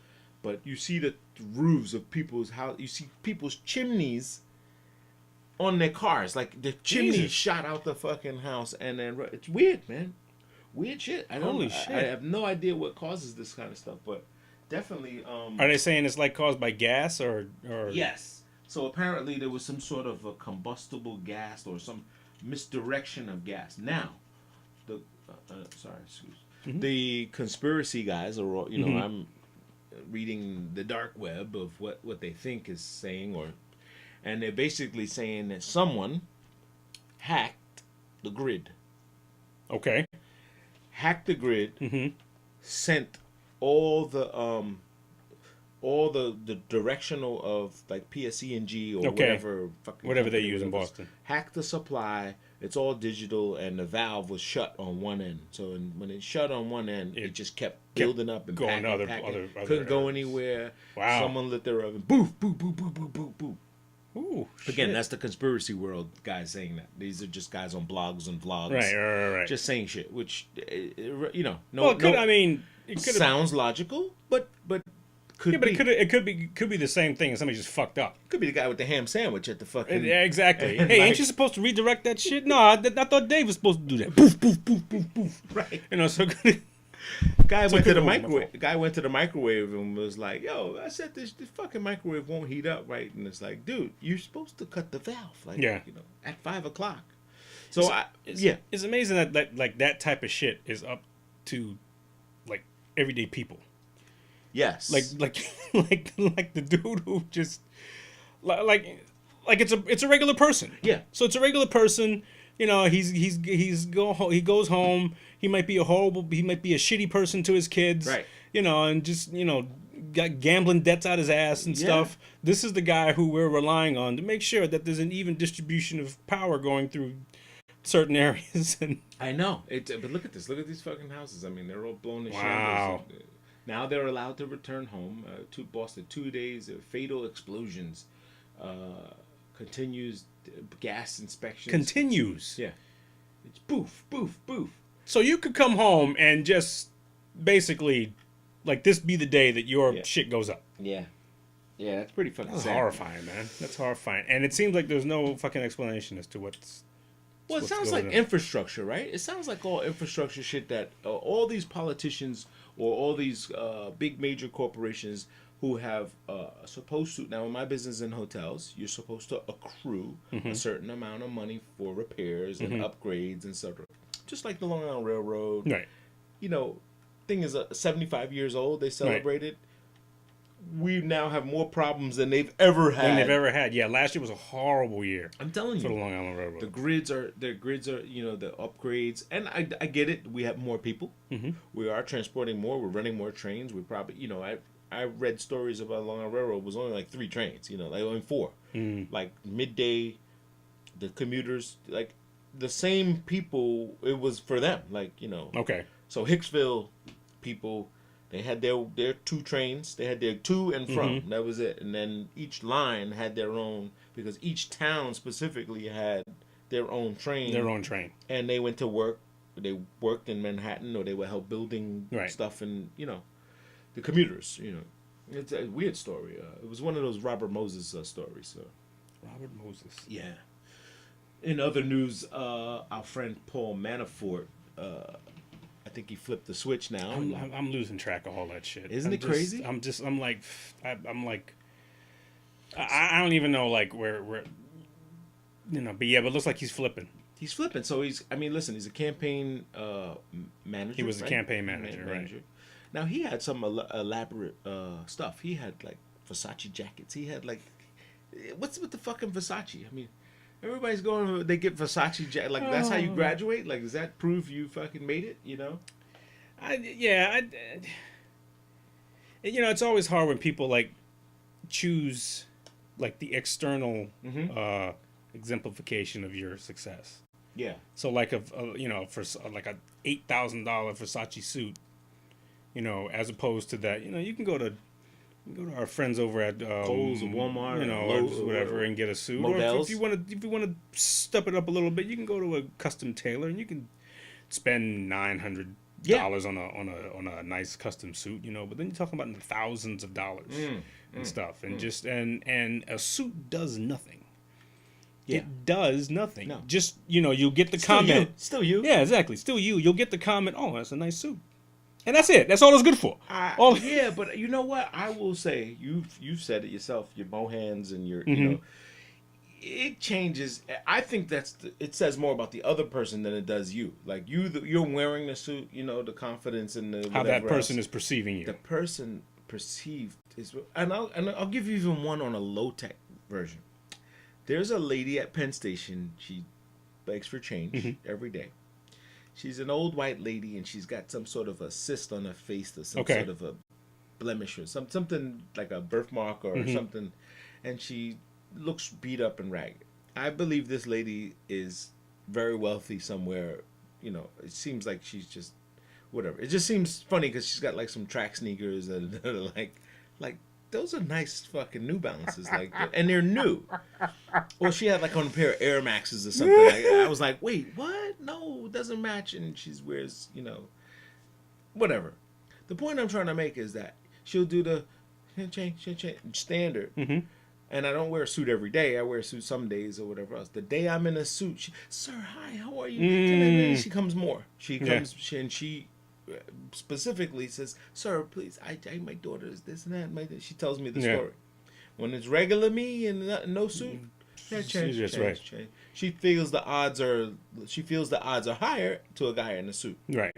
Speaker 1: But you see the roofs of people's house, you see people's chimneys on their cars, like the chimney
Speaker 2: Jesus.
Speaker 1: shot out the fucking house, and then it's weird, man. Weird shit.
Speaker 2: Holy shit.
Speaker 1: I have no idea what causes this kind of stuff, but definitely.
Speaker 2: Are they saying it's like caused by gas or?
Speaker 1: Yes. So apparently there was some sort of a combustible gas or some misdirection of gas. Now, the conspiracy guys are all, I'm reading the dark web of what they think is saying, and they're basically saying that someone hacked the grid.
Speaker 2: Okay.
Speaker 1: Hacked the grid,
Speaker 2: Mm-hmm.
Speaker 1: sent all the directional of like PSE&G or
Speaker 2: Okay.
Speaker 1: whatever fucking
Speaker 2: Whatever they
Speaker 1: company
Speaker 2: use in
Speaker 1: it was.
Speaker 2: Boston.
Speaker 1: Hacked the supply. It's all digital, and the valve was shut on one end. So when it shut on one end, it just kept building up and
Speaker 2: going
Speaker 1: packing,
Speaker 2: to
Speaker 1: packing.
Speaker 2: other
Speaker 1: Couldn't go
Speaker 2: areas.
Speaker 1: anywhere.
Speaker 2: Wow.
Speaker 1: Someone lit their oven. Boof, boof, boof, boof, boof, boof, boof.
Speaker 2: Ooh.
Speaker 1: Again,
Speaker 2: shit.
Speaker 1: that's the conspiracy world guys saying that. These are just guys on blogs and vlogs,
Speaker 2: right.
Speaker 1: just saying shit. Which no,
Speaker 2: Well, it could.
Speaker 1: no,
Speaker 2: I mean, it could.
Speaker 1: sounds logical, but could
Speaker 2: Yeah, but
Speaker 1: be.
Speaker 2: it could be the same thing as somebody just fucked up.
Speaker 1: Could be the guy with the ham sandwich at the fucking.
Speaker 2: Yeah, exactly.
Speaker 1: and
Speaker 2: Hey,
Speaker 1: like-
Speaker 2: ain't you supposed to redirect that shit? No, I thought Dave was supposed to do that. Poof, poof, poof, poof, poof.
Speaker 1: Right.
Speaker 2: So
Speaker 1: Guy
Speaker 2: So
Speaker 1: went to the
Speaker 2: cool.
Speaker 1: microwave. Guy went to the microwave and was like, "Yo, I said this fucking microwave won't heat up right." And it's like, dude, you're supposed to cut the valve, like,
Speaker 2: Yeah.
Speaker 1: at 5:00. So
Speaker 2: it's amazing that like that type of shit is up to like everyday people.
Speaker 1: yes,
Speaker 2: Like the dude who just like it's a regular person.
Speaker 1: Yeah.
Speaker 2: So it's a regular person. He goes home. He might be a shitty person to his kids.
Speaker 1: Right.
Speaker 2: And just got gambling debts out his ass and stuff. This is the guy who we're relying on to make sure that there's an even distribution of power going through certain areas. And
Speaker 1: I know it. But look at this. Look at these fucking houses. I mean, they're all blown to
Speaker 2: Wow.
Speaker 1: shambles. Now they're allowed to return home. To Boston, 2 days of fatal explosions. Continues gas inspections.
Speaker 2: continues.
Speaker 1: Yeah. It's boof, boof, boof.
Speaker 2: So you could come home and just basically, like, this be the day that your
Speaker 1: Yeah.
Speaker 2: shit goes up.
Speaker 1: Yeah. Yeah, that's pretty fucking
Speaker 2: That's
Speaker 1: sad.
Speaker 2: horrifying, man. That's horrifying. And it seems like there's no fucking explanation as to what's.
Speaker 1: Well, it
Speaker 2: what's
Speaker 1: sounds
Speaker 2: going
Speaker 1: like
Speaker 2: on.
Speaker 1: infrastructure, right? It sounds like all infrastructure shit that all these politicians or all these big major corporations who have supposed to, now in my business in hotels, you're supposed to accrue a certain amount of money for repairs and upgrades and stuff. Just like the Long Island Railroad.
Speaker 2: Right.
Speaker 1: Thing is 75 years old, they celebrated. We now have more problems than they've ever had.
Speaker 2: Than they've ever had. Yeah, last year was a horrible year
Speaker 1: I'm telling
Speaker 2: for the
Speaker 1: you.
Speaker 2: Long Island Railroad.
Speaker 1: The grids are the upgrades, and I get it. We have more people. We are transporting more. We're running more trains. We probably I read stories about Long Island Railroad was only like 3 trains. Like only 4. Like midday, the commuters, like the same people. It was for them.
Speaker 2: Okay.
Speaker 1: So Hicksville people, they had their 2 trains. They had their to and from. That was it. And then each line had their own, because each town specifically had their own train.
Speaker 2: Their own train.
Speaker 1: And they went to work they worked in Manhattan or they were help building
Speaker 2: Right.
Speaker 1: stuff and the commuters. It's a weird story. It was one of those Robert Moses stories. So.
Speaker 2: Robert Moses.
Speaker 1: Yeah. In other news, our friend Paul Manafort, I think he flipped the switch now.
Speaker 2: I'm losing track of all that shit.
Speaker 1: Isn't it crazy?
Speaker 2: I'm like, I don't even know like where, but yeah, but it looks like he's flipping.
Speaker 1: He's flipping. So listen, he's a campaign manager.
Speaker 2: He was a campaign manager, right?
Speaker 1: Now he had some elaborate stuff. He had like Versace jackets. He had like, what's with the fucking Versace? I mean, everybody's going. They get Versace jacket. Like that's how you graduate. Like does that prove you fucking made it?
Speaker 2: It's always hard when people like choose like the external exemplification of your success.
Speaker 1: Yeah.
Speaker 2: So like for like a $8,000 Versace suit, as opposed to that, you can go to our friends over at
Speaker 1: Kohl's or Walmart,
Speaker 2: or whatever, and get a suit. Or if you want to step it up a little bit, you can go to a custom tailor and you can spend $900 on a nice custom suit, But then you're talking about in the thousands of dollars and stuff, and and a suit does nothing. Yeah. It does nothing. No. Just you'll get the comment.
Speaker 1: Still you.
Speaker 2: Yeah, exactly. Still you. You'll get the comment. Oh, that's a nice suit. And that's it. That's all it's good for.
Speaker 1: Yeah, but you know what? I will say, you've said it yourself. Your mohans and your, it changes. I think it says more about the other person than it does you. Like you're wearing the suit. The confidence and the
Speaker 2: how that person is perceiving you.
Speaker 1: The person perceived is, and I'll give you even one on a low tech version. There's a lady at Penn Station. She begs for change every day. She's an old white lady, and she's got some sort of a cyst on her face or some sort of a blemish or something like a birthmark or something, and she looks beat up and ragged. I believe this lady is very wealthy somewhere. It seems like she's just whatever. It just seems funny because she's got like some track sneakers that are like those are nice fucking New Balances, and they're new. Or she had like on a pair of Air Maxes or something. I was like, wait, what? No, it doesn't match. And she wears, whatever. The point I'm trying to make is that she'll do the standard. And I don't wear a suit every day. I wear a suit some days or whatever else. The day I'm in a suit, sir, hi, how are you? She comes more. She comes and she specifically says, sir, please, my daughter is this and that. She tells me the story. When it's regular me and no suit, change. She feels the odds are higher to a guy in a suit.
Speaker 2: Right.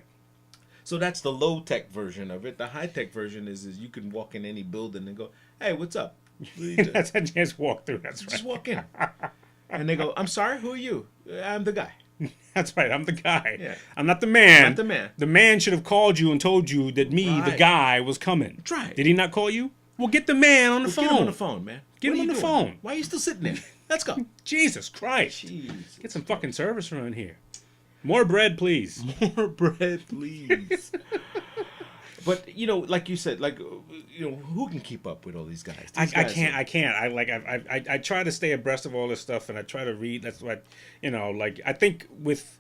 Speaker 1: So that's the low tech version of it. The high tech version is you can walk in any building and go, hey, what's up?
Speaker 2: That's a just walk through. That's right.
Speaker 1: Just walk in. And they go, I'm sorry, who are you? I'm the guy.
Speaker 2: That's right. I'm the guy.
Speaker 1: Yeah.
Speaker 2: I'm not the man.
Speaker 1: Not the man.
Speaker 2: The man should have called you and told you that the guy, was coming.
Speaker 1: That's right.
Speaker 2: Did he not call you? Well, get the man on the phone.
Speaker 1: Get him on the phone, man.
Speaker 2: Get him on the phone.
Speaker 1: Why are you still sitting there? Let's go.
Speaker 2: Jesus Christ.
Speaker 1: Jeez.
Speaker 2: Get some fucking service around here. More bread, please.
Speaker 1: More bread, please. But like you said, who can keep up with all these guys?
Speaker 2: I can't. I try to stay abreast of all this stuff, and I try to read. That's what I think with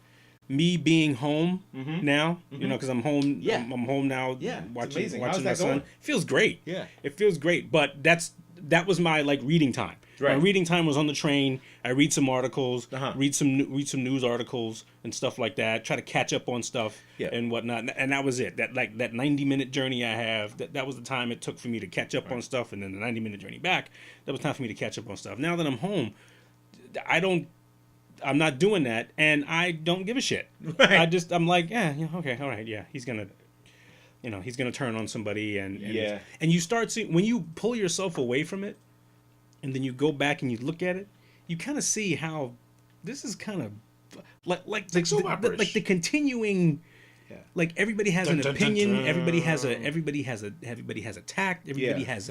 Speaker 2: me being home now, because I'm home. Yeah. I'm home now.
Speaker 1: Yeah.
Speaker 2: Watching my son. It feels great.
Speaker 1: Yeah.
Speaker 2: It feels great. But that was my reading time. Right. My reading time was on the train. I read some articles, read some news articles and stuff like that. Try to catch up on stuff and whatnot. And that was it. That 90-minute journey I have. That was the time it took for me to catch up on stuff. And then the 90-minute journey back. That was time for me to catch up on stuff. Now that I'm home, I'm not doing that, and I don't give a shit. Right. I'm like, okay, all right, yeah. He's gonna turn on somebody, and you start seeing when you pull yourself away from it. And then you go back and you look at it, you kind of see how this is kind of like the continuing, like everybody has an opinion, everybody has a tact, everybody has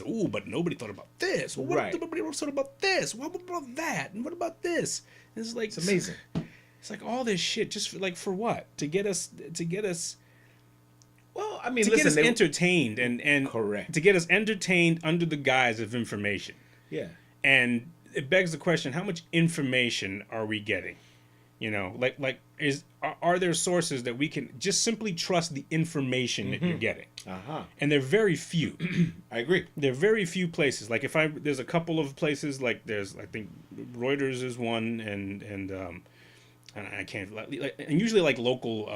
Speaker 2: but nobody thought about this. Well, what nobody thought about this? What about that? And what about this? And it's
Speaker 1: amazing.
Speaker 2: It's like all this shit just for what? To get us.
Speaker 1: Well,
Speaker 2: get us entertained and
Speaker 1: correct.
Speaker 2: To get us entertained under the guise of information.
Speaker 1: Yeah.
Speaker 2: And it begs the question, how much information are we getting? You know, are there sources that we can just simply trust the information that you're getting? And they're very few.
Speaker 1: I agree.
Speaker 2: There are very few places. Like there's a couple of places. Like I think Reuters is one, and I can't and usually like local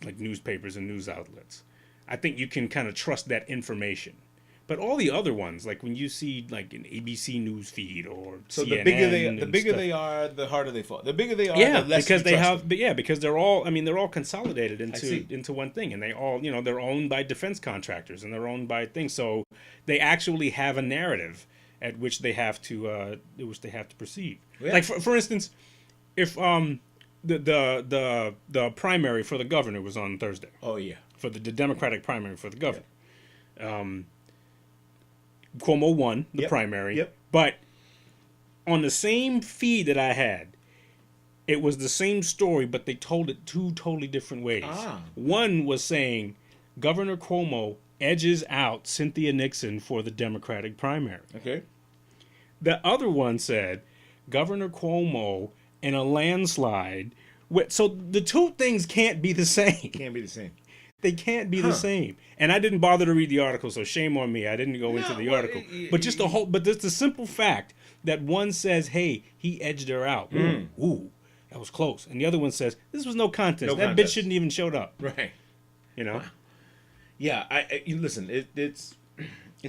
Speaker 2: like newspapers and news outlets. I think you can kind of trust that information. But all the other ones, like when you see like an ABC news feed or
Speaker 1: so
Speaker 2: CNN,
Speaker 1: the bigger they are, the harder they fall. The bigger they are,
Speaker 2: yeah,
Speaker 1: the less
Speaker 2: because
Speaker 1: you trust them.
Speaker 2: because they're all, I mean, they're all consolidated into one thing, and they all, you know, they're owned by defense contractors and they're owned by things, so they actually have a narrative at which they have to proceed. Yeah. Like for instance, if the primary for the governor was on Thursday.
Speaker 1: Oh yeah,
Speaker 2: for the Democratic primary for the governor. Yeah. Cuomo won the primary, but on the same feed that I had, it was the same story, but they told it two totally different ways. One was saying Governor Cuomo edges out Cynthia Nixon for the Democratic primary.
Speaker 1: Okay.
Speaker 2: The other one said Governor Cuomo in a landslide. So the two things can't be the same.
Speaker 1: Can't be the same.
Speaker 2: They can't be the same. And I didn't bother to read the article, so shame on me. I didn't go into the article. But just the simple fact that one says, hey, he edged her out. Ooh, that was close. And the other one says, this was no contest. That bitch shouldn't even showed up.
Speaker 1: Right.
Speaker 2: You know? Wow.
Speaker 1: Yeah, listen, it's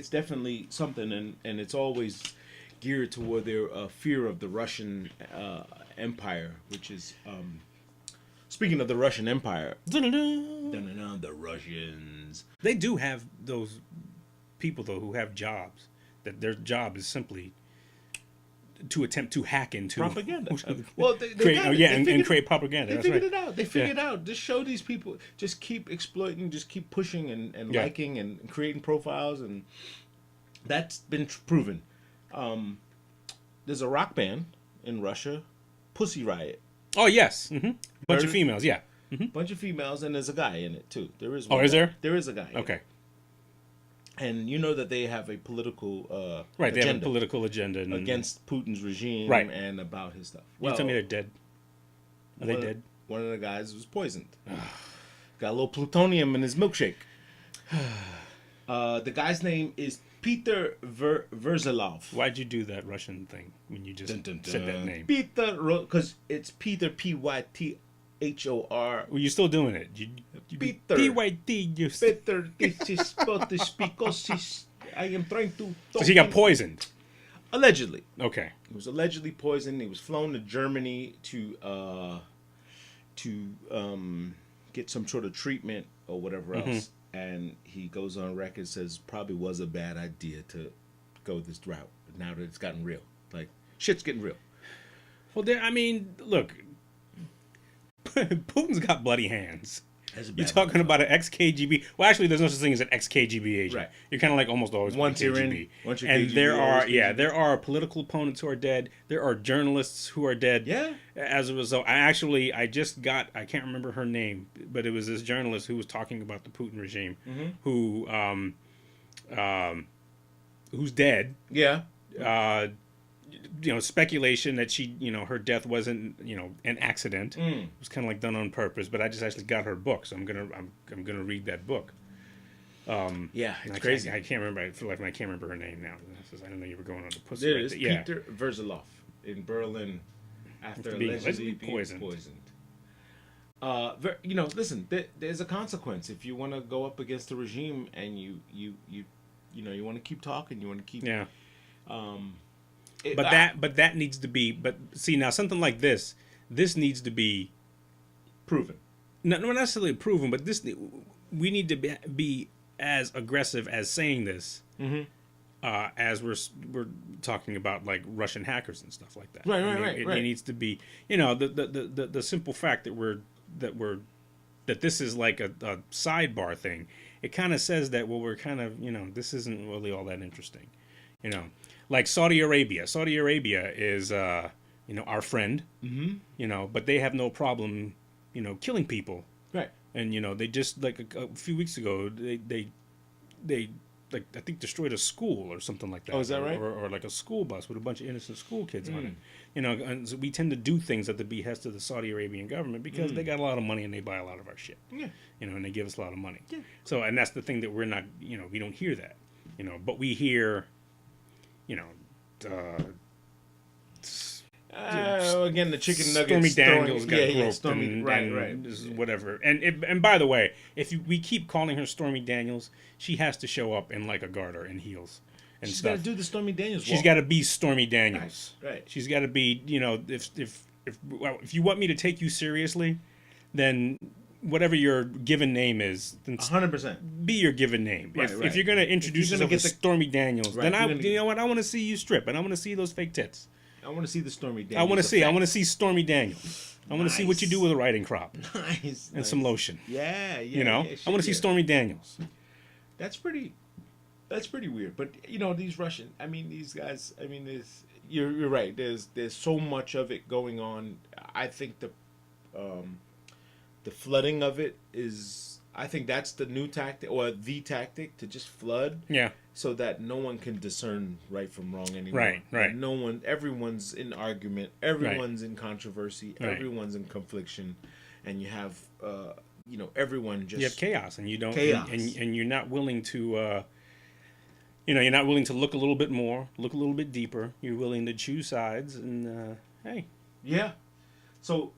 Speaker 1: definitely something, and it's always geared toward their fear of the Russian Empire, which is... Speaking of the Russian Empire, the Russians.
Speaker 2: They do have those people, though, who have jobs. That their job is simply to attempt to hack into
Speaker 1: propaganda. Well, they
Speaker 2: create propaganda.
Speaker 1: They figured it out. They figured it out. Just show these people. Just keep exploiting. Just keep pushing and liking and creating profiles, and that's been proven. There's a rock band in Russia, Pussy Riot.
Speaker 2: Oh yes, bunch of females, yeah,
Speaker 1: bunch of females, and there's a guy in it too. There is.
Speaker 2: One is there?
Speaker 1: There is a guy.
Speaker 2: Okay.
Speaker 1: And you know that they have a political
Speaker 2: right. They have a political agenda
Speaker 1: against Putin's regime,
Speaker 2: right.
Speaker 1: and about his stuff.
Speaker 2: Well, you tell me they're dead. Are they dead?
Speaker 1: One of the guys was poisoned. Got a little plutonium in his milkshake. The guy's name is Peter Verzilov.
Speaker 2: Why'd you do that Russian thing when you just said that name?
Speaker 1: Peter, because it's Peter Pythor.
Speaker 2: Well, you're still doing it.
Speaker 1: Peter.
Speaker 2: P-Y-T.
Speaker 1: Peter, this is because I am trying to.
Speaker 2: So he got poisoned.
Speaker 1: Allegedly.
Speaker 2: Okay.
Speaker 1: He was allegedly poisoned. He was flown to Germany to get some sort of treatment or whatever else. And he goes on record, says probably was a bad idea to go this route. Now that it's gotten real, like shit's getting real.
Speaker 2: Well, I mean, look, Putin's got bloody hands. You're talking about an ex-KGB. Well, actually, there's no such thing as an ex-KGB agent.
Speaker 1: Right.
Speaker 2: You're kind of like almost always
Speaker 1: once you're
Speaker 2: KGB.
Speaker 1: in. Once you're
Speaker 2: and
Speaker 1: KGB,
Speaker 2: there are political opponents who are dead. There are journalists who are dead.
Speaker 1: Yeah.
Speaker 2: As a result, I can't remember her name, but it was this journalist who was talking about the Putin regime, who's dead.
Speaker 1: Yeah.
Speaker 2: Speculation that she, her death wasn't, an accident. It was kind of like done on purpose. But I just actually got her book, so I'm gonna read that book.
Speaker 1: Yeah, it's crazy.
Speaker 2: I can't remember. I feel like I can't remember her name now. I didn't know you were going on the pussy.
Speaker 1: There is Peter Verzilov in Berlin after allegedly poisoned. Listen, there's a consequence if you want to go up against the regime and you want to keep talking, you want to keep
Speaker 2: But that needs to be. But see, now something like this needs to be
Speaker 1: proven.
Speaker 2: Not necessarily proven, but we need to be as aggressive as saying this, as we're talking about like Russian hackers and stuff like that.
Speaker 1: Right.
Speaker 2: It needs to be, the simple fact that this is like a sidebar thing. It kind of says that we're kind of this isn't really all that interesting, Like Saudi Arabia. Saudi Arabia is, our friend, but they have no problem, killing people.
Speaker 1: Right.
Speaker 2: And, they just, like a few weeks ago, they like I think destroyed a school or something like that.
Speaker 1: Oh, is that right?
Speaker 2: Or like a school bus with a bunch of innocent school kids on it. You know, and so we tend to do things at the behest of the Saudi Arabian government because they got a lot of money and they buy a lot of our shit.
Speaker 1: Yeah.
Speaker 2: You know, and they give us a lot of money.
Speaker 1: Yeah.
Speaker 2: So, and that's the thing that we're not, you know, we don't hear that, you know, but we hear, you know,
Speaker 1: again, the chicken nuggets.
Speaker 2: Stormy Daniels got groped
Speaker 1: Stormy, right.
Speaker 2: whatever. And by the way, if we keep calling her Stormy Daniels, she has to show up in like a garter and heels and
Speaker 1: She's
Speaker 2: stuff.
Speaker 1: got to do the Stormy Daniels walk.
Speaker 2: She's got to be Stormy Daniels.
Speaker 1: Right.
Speaker 2: She's got to be, you know, if you want me to take you seriously, then whatever your given name is, then
Speaker 1: 100%.
Speaker 2: be your given name.
Speaker 1: Right,
Speaker 2: If you're going to introduce yourself as Stormy Daniels,
Speaker 1: Right,
Speaker 2: then you know what? I want to see you strip, and I want to see those fake tits.
Speaker 1: I want to see the Stormy Daniels.
Speaker 2: I want to see Stormy Daniels. I want to see what you do with a riding crop
Speaker 1: Nice.
Speaker 2: and some lotion.
Speaker 1: Yeah.
Speaker 2: You know, I want to see Stormy Daniels.
Speaker 1: That's pretty weird. But you know, these Russian. I mean, these guys. I mean, you're right. There's so much of it going on. I think the flooding of it is. I think that's the new tactic or the tactic to just flood.
Speaker 2: Yeah.
Speaker 1: So that no one can discern right from wrong anymore.
Speaker 2: Right.
Speaker 1: No one. Everyone's in argument. Everyone's in controversy.
Speaker 2: Right.
Speaker 1: Everyone's in confliction, and you have. You know, everyone just.
Speaker 2: You have chaos, and you don't.
Speaker 1: Chaos.
Speaker 2: And you're not willing to. You know, you're not willing to look a little bit more, look a little bit deeper. You're willing to choose sides, and hey.
Speaker 1: Yeah. So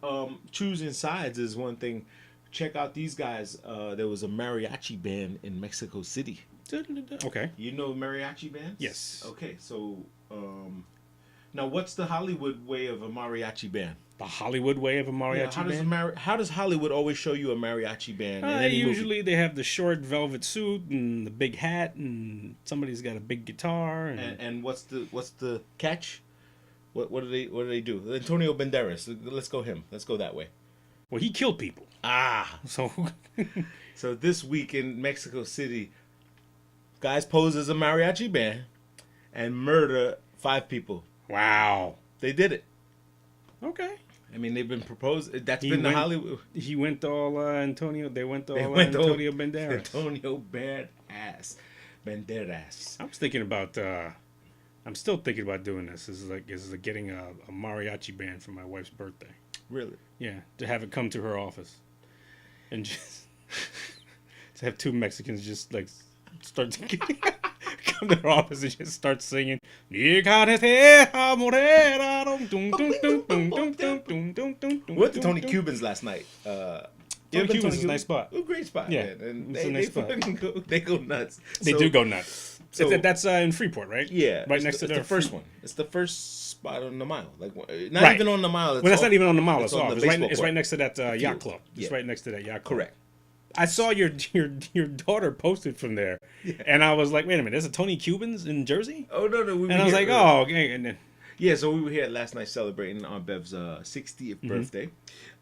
Speaker 1: choosing sides is one thing. Check out these guys. There was a mariachi band in Mexico City.
Speaker 2: Okay.
Speaker 1: You know mariachi bands?
Speaker 2: Yes.
Speaker 1: Okay, so now what's the Hollywood way of a mariachi band?
Speaker 2: The Hollywood way of a mariachi band?
Speaker 1: How does Hollywood always show you a mariachi band in any movie?
Speaker 2: Usually they have the short velvet suit and the big hat, and somebody's got a big guitar.
Speaker 1: And what's the catch? What do they do? Antonio Banderas. Let's go him. Let's go that way.
Speaker 2: Well, he killed people.
Speaker 1: So so this week in Mexico City, guys pose as a mariachi band and murder 5 people.
Speaker 2: Wow.
Speaker 1: They did it.
Speaker 2: Okay.
Speaker 1: I mean, they've been proposed. That's been the Hollywood.
Speaker 2: He went all Antonio. They went all Antonio Banderas.
Speaker 1: Antonio Banderas.
Speaker 2: I was thinking about. I'm still thinking about doing this. This is like getting a mariachi band for my wife's birthday.
Speaker 1: Really?
Speaker 2: Yeah, to have it come to her office, and just to have 2 Mexicans just like start to come to her office and just start singing. What
Speaker 1: the Tony Cubans last night?
Speaker 2: Tony Cubans is a nice spot.
Speaker 1: A great spot.
Speaker 2: Yeah,
Speaker 1: man. And
Speaker 2: it's a nice spot.
Speaker 1: They go nuts.
Speaker 2: They do go nuts.
Speaker 1: So,
Speaker 2: that's in Freeport, right?
Speaker 1: Yeah,
Speaker 2: right next to
Speaker 1: the first one. It's the first spot on the mile. Like not even on the mile.
Speaker 2: Well, that's not even on the mile. It's off.
Speaker 1: It's
Speaker 2: right next to that yacht club. It's
Speaker 1: Yeah.
Speaker 2: right next to that yacht club.
Speaker 1: Correct.
Speaker 2: I saw your daughter posted from there, and I was like, wait a minute, there's a Tony Cubans in Jersey?
Speaker 1: Oh no,
Speaker 2: and I was like, oh, okay. And then,
Speaker 1: yeah, so we were here last night celebrating Aunt Bev's 60th birthday.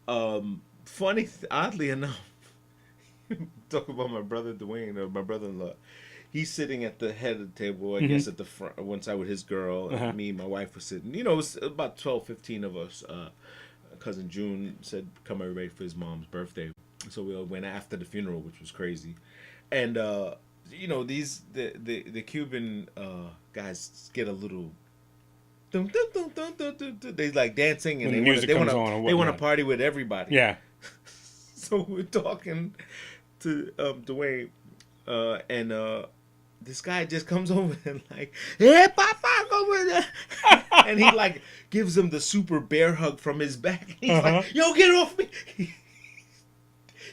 Speaker 1: Oddly enough, talk about my brother Dwayne or my brother-in-law. He's sitting at the head of the table, I guess at the front, one side with his girl. Me and my wife were sitting. You know, it was about 12, 15 of us. Cousin June said, come everybody for his mom's birthday. So we all went after the funeral, which was crazy. And, you know, the Cuban guys get a little... They like dancing and they want to party with everybody.
Speaker 2: Yeah.
Speaker 1: So we're talking to Dwayne, and this guy just comes over and like, hey, Papa, over there. And he like gives him the super bear hug from his back. He's like, yo, get off me.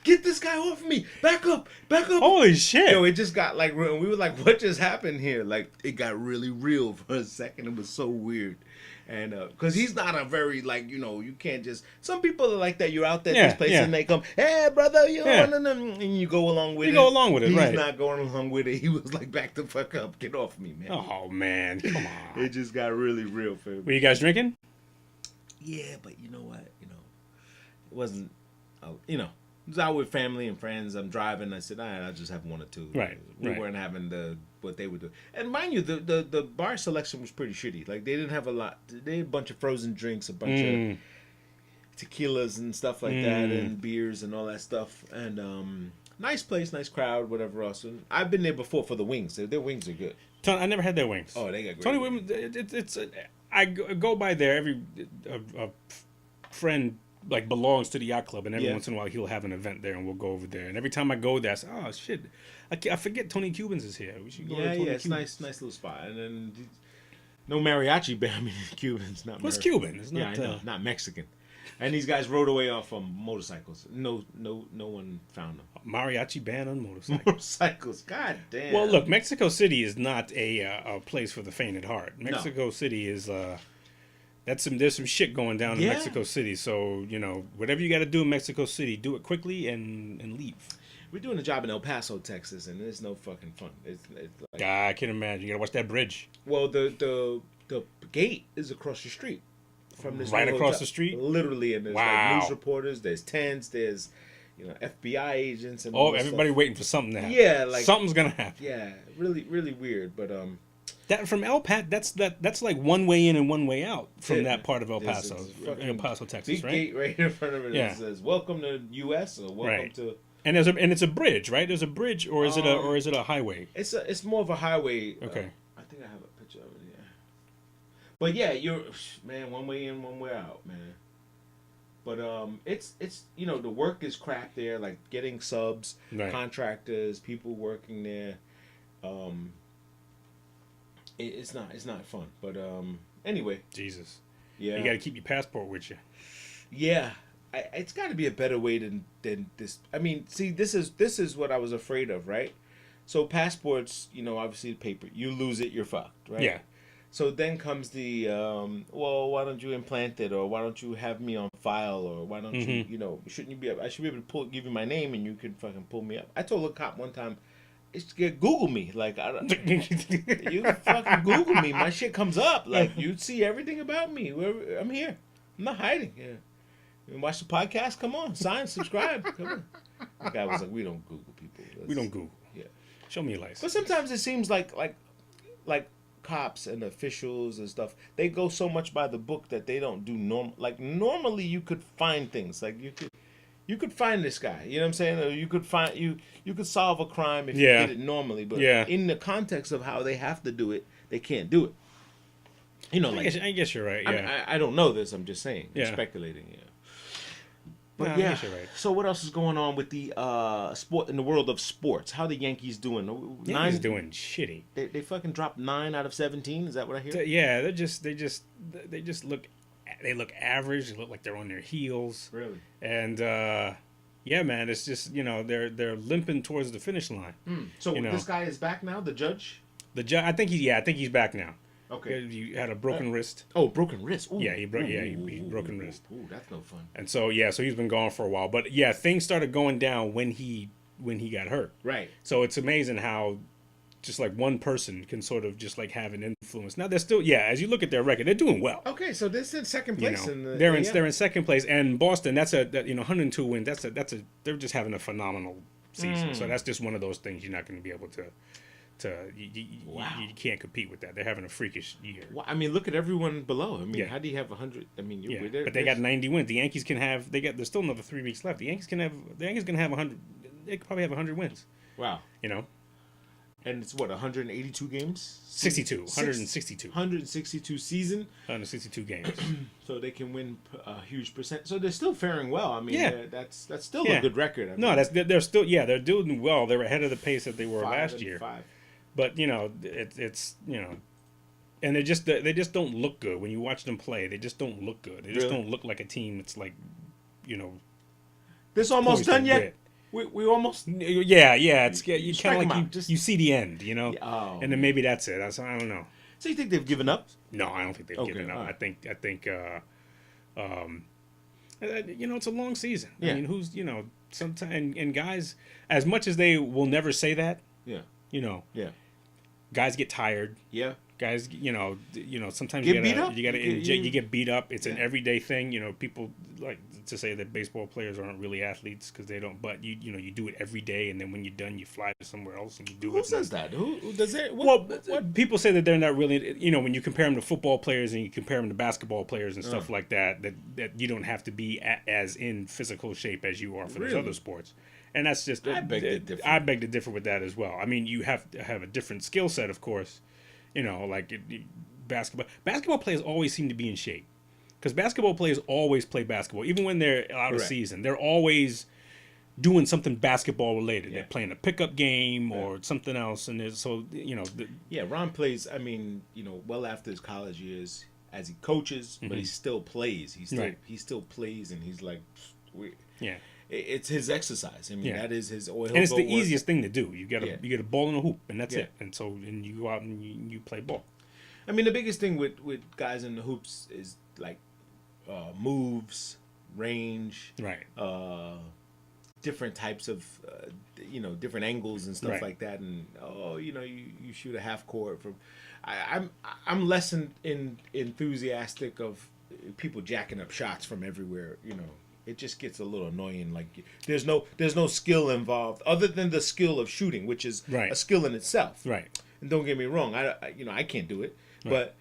Speaker 1: Get this guy off me. Back up.
Speaker 2: Holy shit.
Speaker 1: Yo, it just got like real. We were like, what just happened here? Like, it got really real for a second. It was so weird. And because he's not a very, like, you know, you can't just, some people are like that. You're out there at this place and they come, hey, brother, you know, and you go along with it.
Speaker 2: You go along with it, right.
Speaker 1: He's not going along with it. He was like, back the fuck up. Get off me, man.
Speaker 2: Oh, man. Come on.
Speaker 1: It just got really real for him.
Speaker 2: Were you guys drinking?
Speaker 1: Yeah, but you know what? You know, it wasn't, you know, I was out with family and friends. I'm driving. I said, all right, I'll just have 1 or 2.
Speaker 2: Right.
Speaker 1: We weren't having what they would do. And mind you, the bar selection was pretty shitty. Like, they didn't have a lot. They had a bunch of frozen drinks, a bunch of tequilas and stuff like that, and beers and all that stuff. And Nice place, nice crowd, whatever else. And I've been there before for the wings. Their wings are good.
Speaker 2: I never had their wings.
Speaker 1: Oh, they got great
Speaker 2: Tony
Speaker 1: wings.
Speaker 2: Williams. I go by there every a friend like belongs to the yacht club, and every
Speaker 1: Yeah.
Speaker 2: once in a while he'll have an event there, and we'll go over there. And every time I go there, I say, "Oh shit, I forget Tony Cubans is here. We should go."
Speaker 1: Yeah,
Speaker 2: to Tony
Speaker 1: yeah, it's
Speaker 2: Cubans.
Speaker 1: nice little spot. And then no mariachi band. I mean, Cubans, not.
Speaker 2: What's
Speaker 1: Mari-
Speaker 2: Cuban? It's
Speaker 1: Yeah,
Speaker 2: not.
Speaker 1: I know, not Mexican. And these guys rode away off motorcycles. No one found them.
Speaker 2: Mariachi band on motorcycle.
Speaker 1: Motorcycles. God damn.
Speaker 2: Well, look, Mexico City is not a place for the faint at heart. Mexico City is there's some shit going down in
Speaker 1: Yeah.
Speaker 2: Mexico City. So whatever you got to do in Mexico City, do it quickly and leave.
Speaker 1: We're doing a job in El Paso, Texas, and it's no fucking fun. It's like,
Speaker 2: I can imagine. You got to watch that bridge.
Speaker 1: well, the gate is across the street from this
Speaker 2: Right
Speaker 1: little
Speaker 2: across
Speaker 1: hotel.
Speaker 2: the street?
Speaker 1: Literally, and there's
Speaker 2: Wow.
Speaker 1: like news reporters, there's tents, there's FBI agents, and
Speaker 2: Oh,
Speaker 1: all this
Speaker 2: everybody
Speaker 1: stuff.
Speaker 2: waiting for something to happen.
Speaker 1: Yeah, like
Speaker 2: something's gonna happen.
Speaker 1: yeah, really weird, but
Speaker 2: That from El Paso, that's like one way in and one way out from
Speaker 1: Yeah.
Speaker 2: that part of El
Speaker 1: There's
Speaker 2: Paso,
Speaker 1: a fucking
Speaker 2: El Paso, Texas,
Speaker 1: big
Speaker 2: right?
Speaker 1: gate right in front of it
Speaker 2: Yeah.
Speaker 1: that says "Welcome to U.S." or "Welcome
Speaker 2: Right.
Speaker 1: to."
Speaker 2: And it's a bridge, right? There's a bridge, or is it a highway?
Speaker 1: It's more of a highway.
Speaker 2: Okay.
Speaker 1: I think I have a picture of it. Yeah. But yeah, you're man, one way in, one way out, man. But it's the work is crap there, like getting subs,
Speaker 2: Right.
Speaker 1: contractors, people working there. It's not fun. But anyway,
Speaker 2: Jesus,
Speaker 1: yeah,
Speaker 2: you got to keep your passport with you.
Speaker 1: yeah. It's got to be a better way than this. I mean, see, this is what I was afraid of, right? So passports, obviously the paper, you lose it, you're fucked, right?
Speaker 2: Yeah.
Speaker 1: So then comes the well, why don't you implant it, or why don't you have me on file, or why don't
Speaker 2: Mm-hmm.
Speaker 1: you, shouldn't you be? I should be able to give you my name, and you could fucking pull me up. I told a cop one time, it's Google me, like I don't, you fucking Google me, my shit comes up, like you see everything about me. I'm here, I'm not hiding. Yeah, you watch the podcast? Come on, sign, subscribe. Come on. The guy was like, we don't Google people.
Speaker 2: We don't Google.
Speaker 1: Yeah.
Speaker 2: Show me your license.
Speaker 1: But sometimes it seems like cops and officials and stuff, they go so much by the book that they don't do normally you could find things like you could find this guy, you know what I'm saying, or you could find you could solve a crime if
Speaker 2: Yeah.
Speaker 1: you did it normally, but
Speaker 2: Yeah.
Speaker 1: in the context of how they have to do it, they can't do it.
Speaker 2: I guess you're right. Yeah.
Speaker 1: I don't know this, I'm just saying, I'm
Speaker 2: Yeah.
Speaker 1: speculating. Yeah.
Speaker 2: No,
Speaker 1: But
Speaker 2: I
Speaker 1: yeah,
Speaker 2: guess you're right.
Speaker 1: so what else is going on with the sport in the world of sports? How the Yankees doing?
Speaker 2: Yankees doing shitty.
Speaker 1: They fucking dropped 9 out of 17. Is that what I hear?
Speaker 2: Yeah, they just look average. They look like they're on their heels.
Speaker 1: Really?
Speaker 2: And yeah, man, it's just they're limping towards the finish line.
Speaker 1: So
Speaker 2: You know.
Speaker 1: this guy is back now, the judge?
Speaker 2: I think he's back now.
Speaker 1: Okay.
Speaker 2: He had a broken wrist.
Speaker 1: Oh, broken wrist. Ooh.
Speaker 2: Yeah, he broken wrist.
Speaker 1: Ooh, that's no fun.
Speaker 2: And so so he's been gone for a while. But yeah, things started going down when he got hurt.
Speaker 1: Right.
Speaker 2: So it's amazing how just like one person can sort of just like have an influence. Now they're still as you look at their record, they're doing well.
Speaker 1: Okay, so this is second
Speaker 2: You
Speaker 1: place
Speaker 2: know,
Speaker 1: in the
Speaker 2: they're
Speaker 1: AL.
Speaker 2: in second place, and Boston. That's 102 wins. They're just having a phenomenal season. So that's just one of those things you're not going to be able to
Speaker 1: Wow.
Speaker 2: you can't compete with that. They're having a freakish year.
Speaker 1: Well, I mean, look at everyone below. I mean,
Speaker 2: Yeah.
Speaker 1: how do you have 100? I mean,
Speaker 2: Yeah,
Speaker 1: they're,
Speaker 2: but they got 90 wins. The Yankees can have. There's still another 3 weeks left. The Yankees gonna have 100. They could probably have 100 wins.
Speaker 1: Wow. And it's what, 182 games?
Speaker 2: 62, 162,
Speaker 1: 162 season,
Speaker 2: 162 games.
Speaker 1: so they can win a huge percent. So they're still faring well. I mean,
Speaker 2: Yeah.
Speaker 1: that's still
Speaker 2: Yeah.
Speaker 1: a good record. I
Speaker 2: No,
Speaker 1: mean,
Speaker 2: they're still they're doing well. They're ahead of the pace that they were
Speaker 1: 5
Speaker 2: last
Speaker 1: and
Speaker 2: year.
Speaker 1: 5.
Speaker 2: But it's and they just don't look good when you watch them play. They just don't look good. They just
Speaker 1: Really?
Speaker 2: don't look like a team that's like
Speaker 1: This almost
Speaker 2: poised to
Speaker 1: done yet?
Speaker 2: win.
Speaker 1: We almost.
Speaker 2: Yeah. It's you
Speaker 1: Strike
Speaker 2: kind
Speaker 1: 'em
Speaker 2: of like
Speaker 1: out. Just-
Speaker 2: you see the end,
Speaker 1: Oh.
Speaker 2: and then maybe that's it. I don't know.
Speaker 1: So you think they've given up?
Speaker 2: No, I don't think they've
Speaker 1: Okay,
Speaker 2: given up.
Speaker 1: all right.
Speaker 2: I think it's a long season.
Speaker 1: Yeah.
Speaker 2: I mean, who's sometimes and guys, as much as they will never say that,
Speaker 1: Yeah. Yeah.
Speaker 2: guys get tired.
Speaker 1: Yeah.
Speaker 2: Guys, sometimes
Speaker 1: Get
Speaker 2: you
Speaker 1: beat
Speaker 2: gotta
Speaker 1: up?
Speaker 2: you gotta
Speaker 1: You get-
Speaker 2: you get beat up. It's an
Speaker 1: Yeah.
Speaker 2: everyday thing. People like to say that baseball players aren't really athletes because they don't. But you do it every day, and then when you're done, you fly to somewhere else and you do
Speaker 1: Who
Speaker 2: it.
Speaker 1: says that? Who does it?
Speaker 2: Well, people say that they're not really. When you compare them to football players and you compare them to basketball players and stuff like that, that you don't have to be as in physical shape as you are for those
Speaker 1: Really?
Speaker 2: other sports. And that's just
Speaker 1: I beg to differ.
Speaker 2: I beg to differ with that as well. I mean, you have to have a different skill set, of course. Basketball players always seem to be in shape because basketball players always play basketball, even when they're out of
Speaker 1: Correct.
Speaker 2: season. They're always doing something basketball related.
Speaker 1: Yeah.
Speaker 2: They're playing a pickup game or something else, and
Speaker 1: Ron plays. I mean, well after his college years, as he coaches, but he still plays. He still plays, and he's like,
Speaker 2: yeah.
Speaker 1: It's his exercise. I mean,
Speaker 2: Yeah.
Speaker 1: that is his.
Speaker 2: And it's the easiest thing to do. You get a ball in a hoop, and that's
Speaker 1: Yeah.
Speaker 2: it. And you go out and you play ball.
Speaker 1: I mean, the biggest thing with guys in the hoops is like moves, range,
Speaker 2: Right.
Speaker 1: different types of different angles and stuff
Speaker 2: Right.
Speaker 1: like that. And you shoot a half court from. I'm less enthusiastic of people jacking up shots from everywhere. It just gets a little annoying. Like there's no skill involved other than the skill of shooting, which is
Speaker 2: Right.
Speaker 1: a skill in itself.
Speaker 2: Right.
Speaker 1: And don't get me wrong, I can't do it, but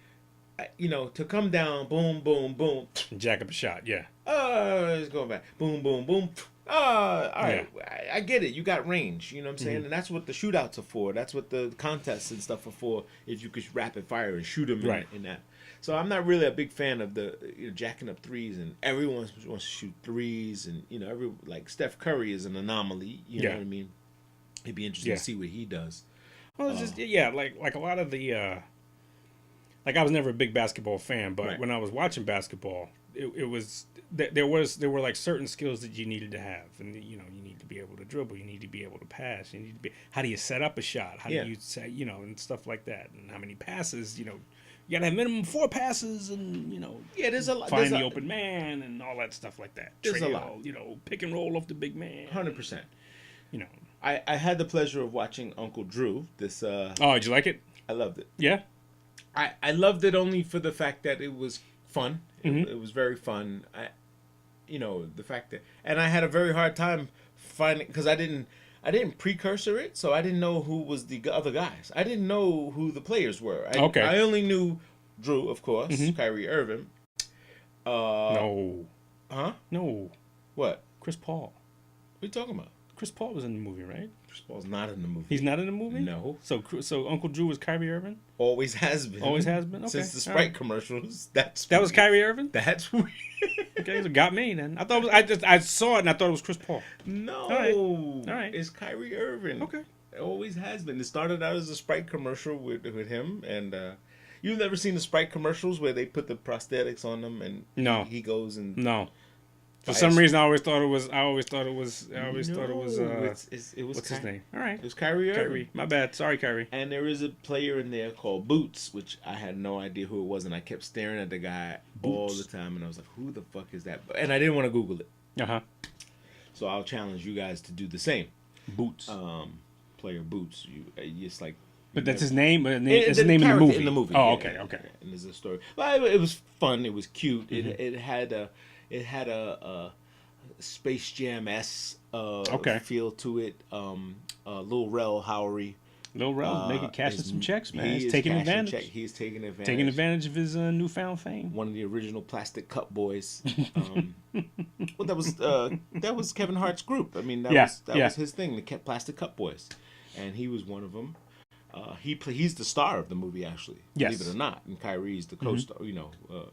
Speaker 1: to come down, boom, boom, boom,
Speaker 2: Jack up a shot. Yeah.
Speaker 1: it's going back, boom, boom, boom. All right, I get it. You got range, you know what I'm saying, and that's what the shootouts are for. That's what the contests and stuff are for. If you could rapid fire and shoot them
Speaker 2: Right.
Speaker 1: in that. So I'm not really a big fan of the jacking up threes, and everyone wants to shoot threes, and like Steph Curry is an anomaly. You know what I mean? It'd be interesting to see what he does.
Speaker 2: Well, it's just like a lot of the I was never a big basketball fan, but
Speaker 1: Right.
Speaker 2: when I was watching basketball, it was there were like certain skills that you needed to have, and you need to be able to dribble, you need to be able to pass, you need to be how do you set up a shot, how do you say and stuff like that, and how many passes you gotta have minimum 4 passes, and
Speaker 1: there's a lot.
Speaker 2: find the open man and all that stuff like that.
Speaker 1: There's a
Speaker 2: Trail,
Speaker 1: lot.
Speaker 2: Pick and roll off the big man.
Speaker 1: 100%.
Speaker 2: You know.
Speaker 1: I had the pleasure of watching Uncle Drew.
Speaker 2: Oh, did you like it?
Speaker 1: I loved it.
Speaker 2: Yeah.
Speaker 1: I loved it only for the fact that it was fun.
Speaker 2: Mhm.
Speaker 1: It was very fun. The fact that, and I had a very hard time finding, because I didn't precursor it, so I didn't know who was the other guys. I didn't know who the players were.
Speaker 2: Okay.
Speaker 1: I only knew Drew, of course, Kyrie Irving.
Speaker 2: No.
Speaker 1: Huh?
Speaker 2: No.
Speaker 1: What?
Speaker 2: Chris Paul.
Speaker 1: What are you talking about?
Speaker 2: Chris Paul was in the movie, right?
Speaker 1: Chris Paul's not in the movie.
Speaker 2: He's not in the movie?
Speaker 1: No.
Speaker 2: So Uncle Drew was Kyrie Irving?
Speaker 1: Always has been.
Speaker 2: Always has been? Okay.
Speaker 1: Since the Sprite
Speaker 2: All right.
Speaker 1: commercials. That
Speaker 2: was Kyrie Irving?
Speaker 1: That's weird.
Speaker 2: Okay, so got me then. I thought it was, I saw it and I thought it was Chris Paul.
Speaker 1: No.
Speaker 2: All right.
Speaker 1: It's Kyrie Irving.
Speaker 2: Okay.
Speaker 1: It always has been. It started out as a Sprite commercial with him, and you've never seen the Sprite commercials where they put the prosthetics on them, and
Speaker 2: No.
Speaker 1: he goes and
Speaker 2: No. For
Speaker 1: Bias.
Speaker 2: some reason, I always thought it was.
Speaker 1: It was
Speaker 2: What's his name? All right.
Speaker 1: It was Kyrie Irving.
Speaker 2: Kyrie. My bad. Sorry, Kyrie.
Speaker 1: And there is a player in there called Boots, which I had no idea who it was, and I kept staring at the guy all
Speaker 2: Boots.
Speaker 1: the time, and I was like, "Who the fuck is that?" And I didn't want to Google it,
Speaker 2: Uh huh.
Speaker 1: so I'll challenge you guys to do the same.
Speaker 2: Boots.
Speaker 1: Player Boots, you just like.
Speaker 2: But that's his name. That's
Speaker 1: And
Speaker 2: his name in the
Speaker 1: character
Speaker 2: movie.
Speaker 1: In the movie.
Speaker 2: Oh,
Speaker 1: yeah,
Speaker 2: okay,
Speaker 1: yeah,
Speaker 2: okay.
Speaker 1: yeah. And there's a story. Well, it was fun. It was cute. It had a Space Jam feel to it. Lil Rel Howery.
Speaker 2: Lil Rel's making cashing some checks, man. He's
Speaker 1: is
Speaker 2: taking
Speaker 1: cashing
Speaker 2: advantage.
Speaker 1: check. He's taking advantage.
Speaker 2: Taking advantage of his newfound fame.
Speaker 1: One of the original Plastic Cup Boys. Well, that was Kevin Hart's group. I mean, that was his thing. The Plastic Cup Boys, and he was one of them. He's the star of the movie, actually.
Speaker 2: Yes.
Speaker 1: Believe it or not. And Kyrie's the co-star.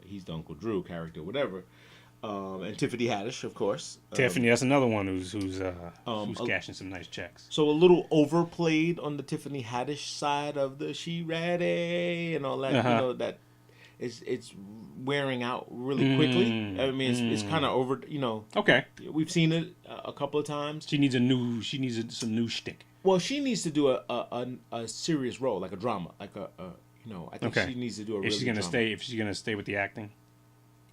Speaker 1: He's the Uncle Drew character, whatever. And Tiffany Haddish, of course.
Speaker 2: Tiffany, that's another one who's cashing some nice checks.
Speaker 1: So a little overplayed on the Tiffany Haddish side of the "She Ready" and all that.
Speaker 2: Uh-huh.
Speaker 1: That it's wearing out really quickly. I mean, it's kind of over.
Speaker 2: Okay.
Speaker 1: We've seen it a couple of times.
Speaker 2: She needs some new shtick.
Speaker 1: Well, she needs to do a serious role, like a drama, like I think she needs to do a.
Speaker 2: If
Speaker 1: really
Speaker 2: she's gonna
Speaker 1: drama.
Speaker 2: if she's gonna stay with the acting.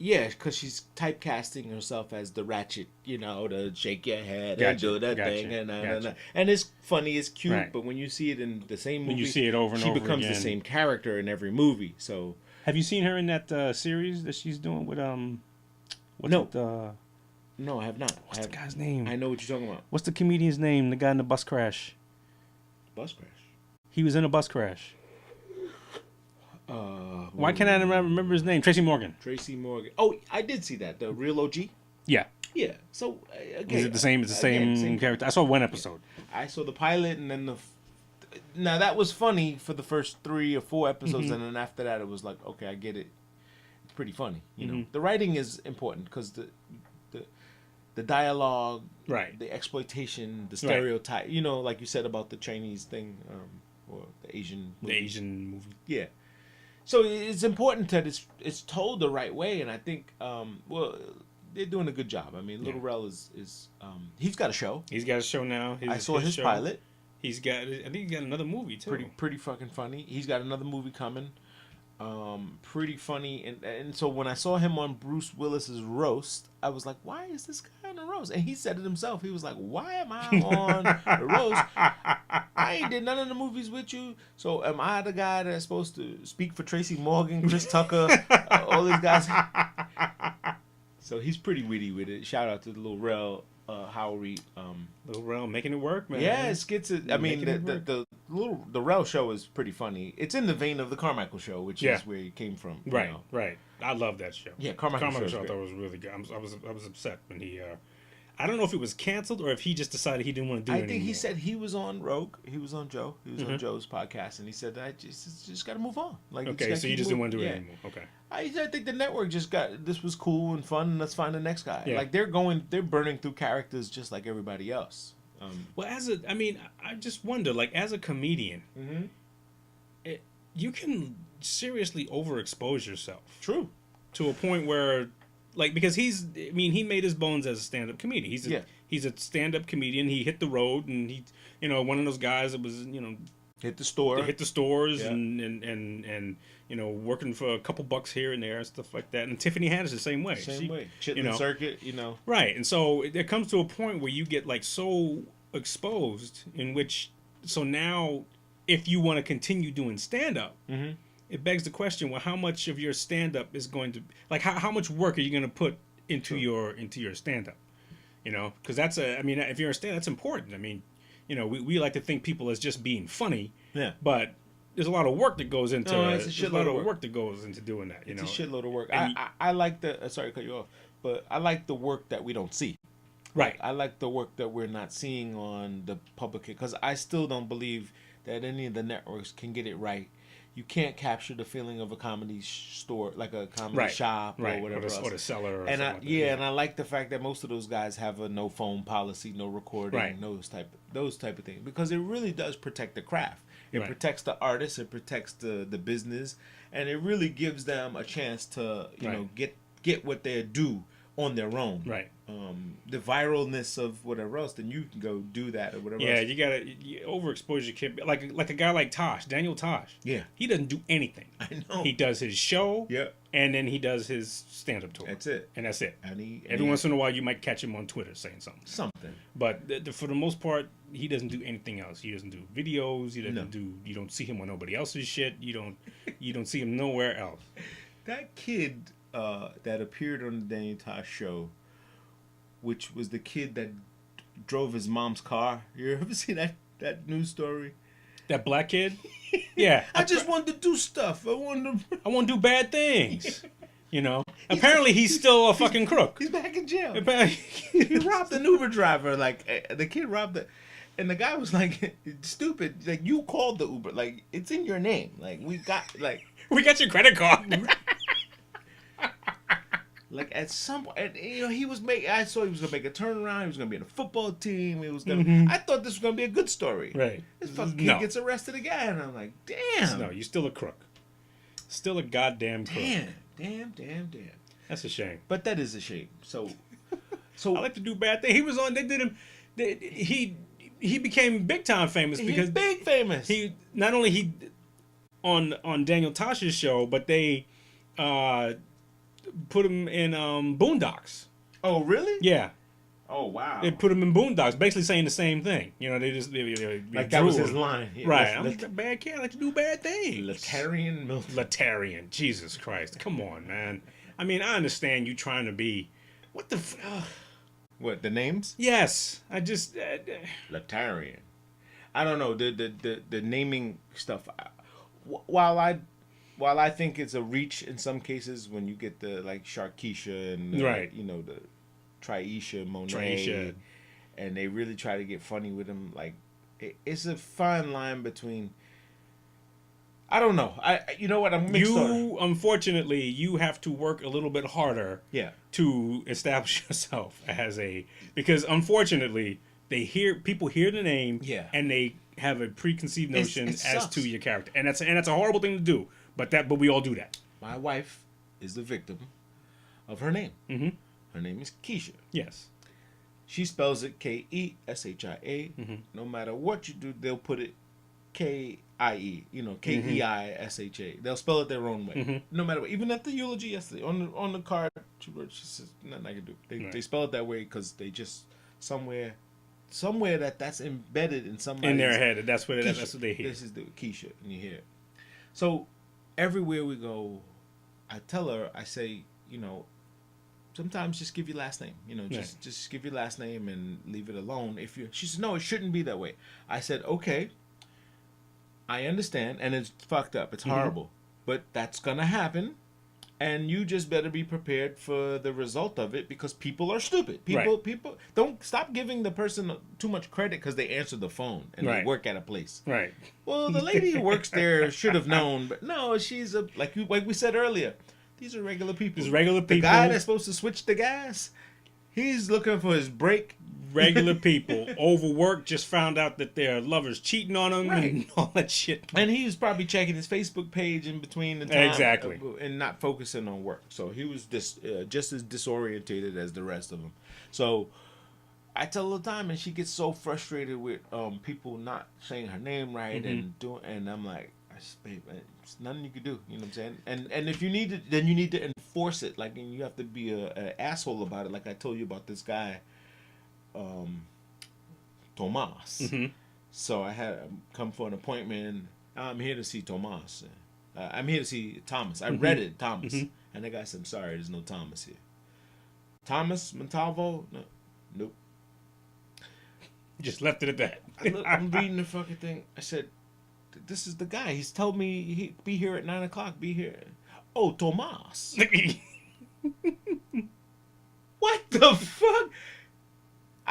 Speaker 1: Yeah, because she's typecasting herself as the ratchet, to shake your head and
Speaker 2: Gotcha,
Speaker 1: do that
Speaker 2: gotcha,
Speaker 1: thing,
Speaker 2: gotcha.
Speaker 1: and it's funny, it's cute,
Speaker 2: Right.
Speaker 1: but when you see it in the same movie,
Speaker 2: When you see it over and
Speaker 1: she
Speaker 2: over
Speaker 1: becomes
Speaker 2: again.
Speaker 1: the same character in every movie. So
Speaker 2: Have you seen her in that series that she's doing with What's
Speaker 1: No.
Speaker 2: it,
Speaker 1: no, I have not.
Speaker 2: what's the guy's name?
Speaker 1: I know what you're talking about.
Speaker 2: What's the comedian's name? The guy in the bus crash.
Speaker 1: Bus crash.
Speaker 2: He was in a bus crash. Why can't I remember his name? Tracy Morgan.
Speaker 1: Tracy Morgan. Oh, I did see that. The real OG.
Speaker 2: Yeah.
Speaker 1: Yeah. So again,
Speaker 2: Is it the same? It's the
Speaker 1: again,
Speaker 2: same character. I saw one episode.
Speaker 1: I saw the pilot, and then now that was funny for the first 3 or 4 episodes, and then after that, it was like, okay, I get it. It's pretty funny. You know, the writing is important because the dialogue,
Speaker 2: Right.
Speaker 1: the exploitation, the stereotype. You know, like you said about the Chinese thing, or the Asian.
Speaker 2: The Asian movie.
Speaker 1: Yeah. So it's important that it's told the right way, and I think well, they're doing a good job. I mean, Little Rel is he's got a show.
Speaker 2: He's got a show now.
Speaker 1: I saw his
Speaker 2: show.
Speaker 1: pilot.
Speaker 2: He's got. I think he got another movie too.
Speaker 1: Pretty fucking funny. He's got another movie coming. Pretty funny, and so when I saw him on Bruce Willis's roast, I was like, why is this guy on the roast? And he said it himself. He was like, why am I on the roast? I ain't did none of the movies with you. So am I the guy that's supposed to speak for Tracy Morgan, Chris Tucker, all these guys? So he's pretty witty with it. Shout out to the Little Rel, Howery.
Speaker 2: Little Rel making it work, man.
Speaker 1: Yeah, skits. I mean,
Speaker 2: Making it
Speaker 1: the Rel show is pretty funny. It's in the vein of the Carmichael show, which is where he came from. you
Speaker 2: Right,
Speaker 1: know.
Speaker 2: right. I love that show.
Speaker 1: Yeah, Carmichael
Speaker 2: show I
Speaker 1: show's
Speaker 2: thought was really good. I was upset when he. I don't know if it was canceled or if he just decided he didn't want to do it anymore.
Speaker 1: I think he said he was on Rogue. He was on Joe. He was on Joe's podcast, and he said I just got to move on. Like,
Speaker 2: Okay, so you just didn't want to do it anymore. Okay.
Speaker 1: I think the network just got this was cool and fun, and let's find the next guy.
Speaker 2: Yeah.
Speaker 1: Like they're burning through characters just like everybody else.
Speaker 2: Well, I just wonder, like, as a comedian, you can seriously overexpose yourself.
Speaker 1: True.
Speaker 2: To a point where, like, because he made his bones as a stand-up comedian. He's a stand-up comedian. He hit the road, and he, one of those guys that was,
Speaker 1: hit the store,
Speaker 2: hit the stores, and working for a couple bucks here and there and stuff like that. And Tiffany Haddish the same way.
Speaker 1: Chitlin Circuit,
Speaker 2: Right, and so it comes to a point where you get like so exposed, so now if you want to continue doing stand-up, it begs the question: well, how much of your stand-up is going to how much work are you going to put into your stand-up? Because if you're a stand, that's important. I mean, we like to think people as just being funny, but there's a lot of work that goes into
Speaker 1: there's a lot of
Speaker 2: work that goes into doing that.
Speaker 1: It's a shitload of work. I like sorry to cut you off, but I like the work that we don't see.
Speaker 2: Right.
Speaker 1: I like the work that we're not seeing on the public, because I still don't believe that any of the networks can get it right. You can't capture the feeling of a comedy store, like a comedy shop or whatever else.
Speaker 2: Or the cellar.
Speaker 1: And and I like the fact that most of those guys have a no phone policy, no recording, those type of things, because it really does protect the craft. It protects the artist, it protects the business, and it really gives them a chance to get what they're due on their own.
Speaker 2: Right.
Speaker 1: The viralness of whatever else, then you can go do that or whatever.
Speaker 2: Yeah,
Speaker 1: else.
Speaker 2: you gotta overexposure can't be like a guy like Daniel Tosh.
Speaker 1: Yeah,
Speaker 2: he doesn't do anything.
Speaker 1: I know.
Speaker 2: He does his show.
Speaker 1: Yeah.
Speaker 2: And then he does his stand-up tour.
Speaker 1: That's it.
Speaker 2: And that's it.
Speaker 1: Every
Speaker 2: once in a while, you might catch him on Twitter saying something. But for the most part, he doesn't do anything else. He doesn't do videos. He doesn't do. You don't see him on nobody else's shit. You don't see him nowhere else.
Speaker 1: That kid that appeared on the Daniel Tosh show, which was the kid that drove his mom's car. You ever see that news story?
Speaker 2: That black kid? Yeah.
Speaker 1: I just wanted to do stuff. I want
Speaker 2: to do bad things. Apparently he's still a fucking crook.
Speaker 1: He's back in jail. He robbed an Uber driver. Like, the kid robbed the... And the guy was like, stupid. Like, you called the Uber. Like, it's in your name. Like, we got your
Speaker 2: credit card.
Speaker 1: Like, at some point, he was I saw he was gonna make a turnaround. He was gonna be in a football team. He was gonna. I thought this was gonna be a good story.
Speaker 2: Right.
Speaker 1: This fucking kid gets arrested again. And I'm like, damn.
Speaker 2: No, you're still a crook. Still a goddamn crook.
Speaker 1: Damn.
Speaker 2: That's a shame.
Speaker 1: But that is a shame. So
Speaker 2: I like to do bad things. He was on. They did him. He became big time famous because
Speaker 1: big famous.
Speaker 2: He not only on Daniel Tosh's show, but they put him in Boondocks.
Speaker 1: Oh, really?
Speaker 2: Yeah.
Speaker 1: Oh, wow.
Speaker 2: They put him in Boondocks, basically saying the same thing. They just
Speaker 1: like that was his line.
Speaker 2: Yeah, right. I'm a bad kid. I like to do bad things.
Speaker 1: Latarian Milton.
Speaker 2: Latarian. Jesus Christ. Come on, man. I mean, I understand you trying to be. What the?
Speaker 1: What, the names?
Speaker 2: Yes. I just.
Speaker 1: Latarian. I don't know the naming stuff. While I think it's a reach in some cases when you get the like Sharkeisha and
Speaker 2: right,
Speaker 1: Triesha Monet,
Speaker 2: Triesha.
Speaker 1: and they really try to get funny with him. Like, it's a fine line between. I don't know. You know what? I'm mixed on.
Speaker 2: Unfortunately, you have to work a little bit harder.
Speaker 1: Yeah.
Speaker 2: To establish yourself as because unfortunately people hear the name.
Speaker 1: Yeah.
Speaker 2: And they have a preconceived notion
Speaker 1: it
Speaker 2: as
Speaker 1: sucks.
Speaker 2: to your character, and that's a horrible thing to do. But we all do that.
Speaker 1: My wife is the victim of her name.
Speaker 2: Mm-hmm.
Speaker 1: Her name is Keisha.
Speaker 2: Yes.
Speaker 1: She spells it Keshia.
Speaker 2: Mm-hmm.
Speaker 1: No matter what you do, they'll put it Kie. Keisha. They'll spell it their own way.
Speaker 2: Mm-hmm.
Speaker 1: No matter what. Even at the eulogy yesterday, on the card, she says nothing I can do. They spell it that way because they just somewhere that's embedded in somebody's
Speaker 2: In their head, that's what
Speaker 1: Keisha.
Speaker 2: that's what they hear.
Speaker 1: This is the Keisha, and you hear it. So everywhere we go, I tell her, I say, sometimes just give your last name. Just give your last name and leave it alone. She said, no, it shouldn't be that way. I said, okay, I understand, and it's fucked up. It's horrible, but that's gonna happen, and you just better be prepared for the result of it because people are stupid. People don't stop giving the person too much credit because they answer the phone and they work at a place.
Speaker 2: Right.
Speaker 1: Well, the lady who works there should have known, but no, she's like we said earlier. These are regular people.
Speaker 2: These regular people.
Speaker 1: The guy that's supposed to switch the gas, he's looking for his break.
Speaker 2: Regular people, overworked, just found out that their lover's cheating on them and all that shit.
Speaker 1: And he was probably checking his Facebook page in between the time.
Speaker 2: Exactly.
Speaker 1: And not focusing on work. So he was just as disorientated as the rest of them. So I tell her all the time, and she gets so frustrated with people not saying her name right and I'm like, babe, it's nothing you can do. You know what I'm saying? And if you need it, then you need to enforce it. Like, and you have to be an asshole about it. Like I told you about this guy, Tomas. So I had him come for an appointment. I'm here to see Tomas. I'm here to see Thomas. I read it, Thomas. And the guy said, I'm sorry, there's no Thomas here. Thomas Montalvo? No. Nope.
Speaker 2: Just left it at that.
Speaker 1: I'm reading the fucking thing. I said, this is the guy. He's told me he'd be here at 9 o'clock. Be here. Oh, Tomas. What the fuck?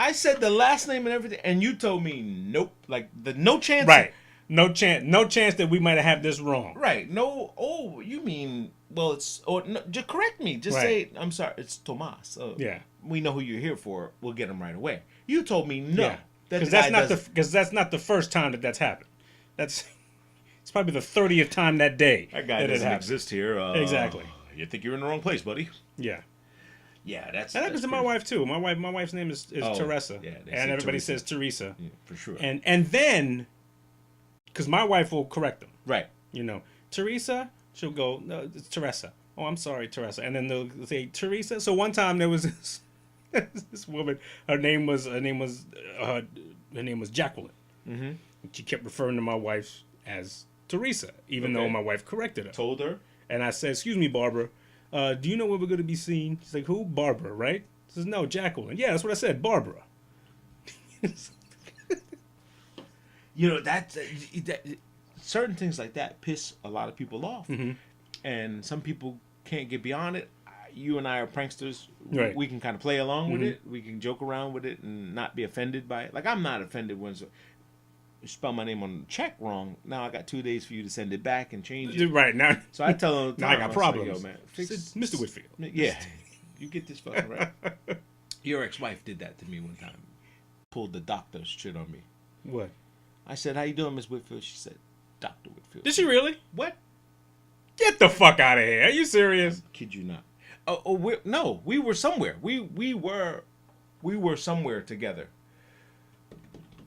Speaker 1: I said the last name and everything, and you told me nope. Like no chance.
Speaker 2: Right. No chance that we might have this wrong.
Speaker 1: Right. No. Oh, you mean it's or no, just correct me. Just say I'm sorry. It's Tomas.
Speaker 2: Yeah.
Speaker 1: We know who you're here for. We'll get him right away. You told me no.
Speaker 2: Yeah. Because that's not the first time that's happened. It's probably the 30th time that day
Speaker 1: that guy doesn't exist here.
Speaker 2: Exactly.
Speaker 1: You think you're in the wrong place, buddy.
Speaker 2: Yeah.
Speaker 1: Yeah, that
Speaker 2: happens to my wife too. My wife's name is Teresa, and everybody says Teresa.
Speaker 1: Yeah, for sure.
Speaker 2: And then, because my wife will correct them.
Speaker 1: Right.
Speaker 2: Teresa, she'll go, no, it's Teresa. Oh, I'm sorry, Teresa. And then they'll say Teresa. So one time there was this woman. Her name was Jacqueline. Mm-hmm. She kept referring to my wife as Teresa, even though my wife corrected her.
Speaker 1: Told her.
Speaker 2: And I said, "Excuse me, Barbara. Do you know where we're going to be seen?" She's like, "Who? Barbara, right?" She says, "No, Jacqueline." Yeah, that's what I said, Barbara.
Speaker 1: That certain things like that piss a lot of people off, and some people can't get beyond it. You and I are pranksters.
Speaker 2: Right.
Speaker 1: We can kind of play along with it. We can joke around with it and not be offended by it. Like, I'm not offended when you spell my name on the check wrong. Now I got 2 days for you to send it back and change it.
Speaker 2: Right now.
Speaker 1: So I tell them,
Speaker 2: now I got problems.
Speaker 1: Yo, man,
Speaker 2: Mr. Whitfield.
Speaker 1: Yeah, you get this fucking right. Your ex-wife did that to me one time. Pulled the doctor shit on me.
Speaker 2: What?
Speaker 1: I said, "How you doing, Miss Whitfield?" She said, "Dr. Whitfield."
Speaker 2: Did she really?
Speaker 1: What?
Speaker 2: Get the fuck out of here! Are you serious?
Speaker 1: Kid you not. We were somewhere. We were somewhere together.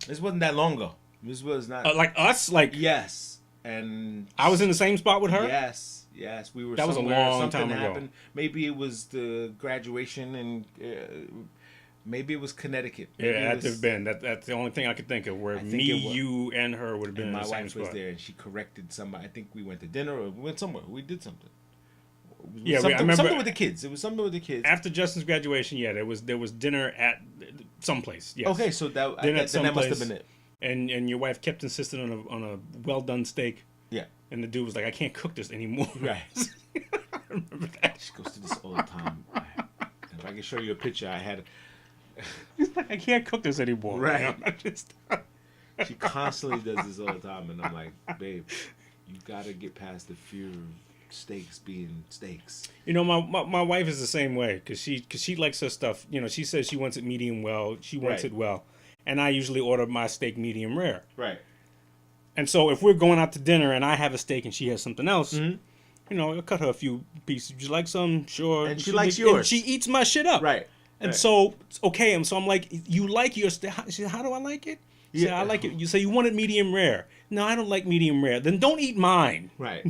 Speaker 1: This wasn't that long ago. This was not
Speaker 2: like us. Like
Speaker 1: yes, and
Speaker 2: I was in the same spot with her.
Speaker 1: Yes, we were.
Speaker 2: That was a long time ago.
Speaker 1: Maybe it was the graduation, and maybe it was Connecticut. Maybe
Speaker 2: it had to have been. That's the only thing I could think of where me, you, and her would have been in the same spot.
Speaker 1: My wife was there, and she corrected somebody. I think we went to dinner or we went somewhere. We did something.
Speaker 2: Yeah,
Speaker 1: something,
Speaker 2: I remember
Speaker 1: something with the kids. It was something with the kids.
Speaker 2: After Justin's graduation, yeah, there was dinner at someplace. Yes.
Speaker 1: Okay, so that must have been it.
Speaker 2: And your wife kept insisting on a well done steak.
Speaker 1: Yeah.
Speaker 2: And the dude was like, "I can't cook this anymore."
Speaker 1: Right.
Speaker 2: I remember that.
Speaker 1: She goes to this all the time. If I can show you a picture. I had.
Speaker 2: He's like, I can't cook this anymore.
Speaker 1: Right.
Speaker 2: You know, I just.
Speaker 1: She constantly does this all the time, and I'm like, babe, you gotta get past the fear of steaks being steaks.
Speaker 2: You know, my wife is the same way because she likes her stuff. You know, she says she wants it medium well. She wants
Speaker 1: Right.
Speaker 2: it well, and I usually order my steak medium rare.
Speaker 1: Right.
Speaker 2: And so if we're going out to dinner and I have a steak and she has something else,
Speaker 1: Mm-hmm.
Speaker 2: you know, I'll cut her a few pieces. Would you like some? Sure.
Speaker 1: And she likes yours.
Speaker 2: And she eats my shit up.
Speaker 1: Right.
Speaker 2: And
Speaker 1: Right.
Speaker 2: so okay, and so I'm like, you like your steak? She said, how do I like it? She said,
Speaker 1: Yeah.
Speaker 2: I like it. You say you want it medium rare. No, I don't like medium rare. Then don't eat mine.
Speaker 1: Right.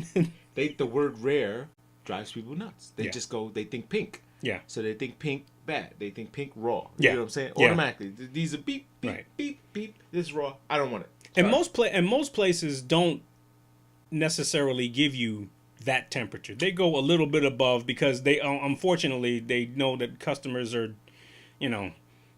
Speaker 1: The word rare drives people nuts. They
Speaker 2: Yeah.
Speaker 1: just go. They think pink.
Speaker 2: Yeah.
Speaker 1: So they think pink bad. They think pink raw.
Speaker 2: Yeah.
Speaker 1: You know what I'm saying?
Speaker 2: Yeah.
Speaker 1: Automatically. These are beep, beep,
Speaker 2: Right.
Speaker 1: beep, beep. This is raw. I don't want it.
Speaker 2: And
Speaker 1: Sorry.
Speaker 2: most places don't necessarily give you that temperature. They go a little bit above because they unfortunately they know that customers are, you know,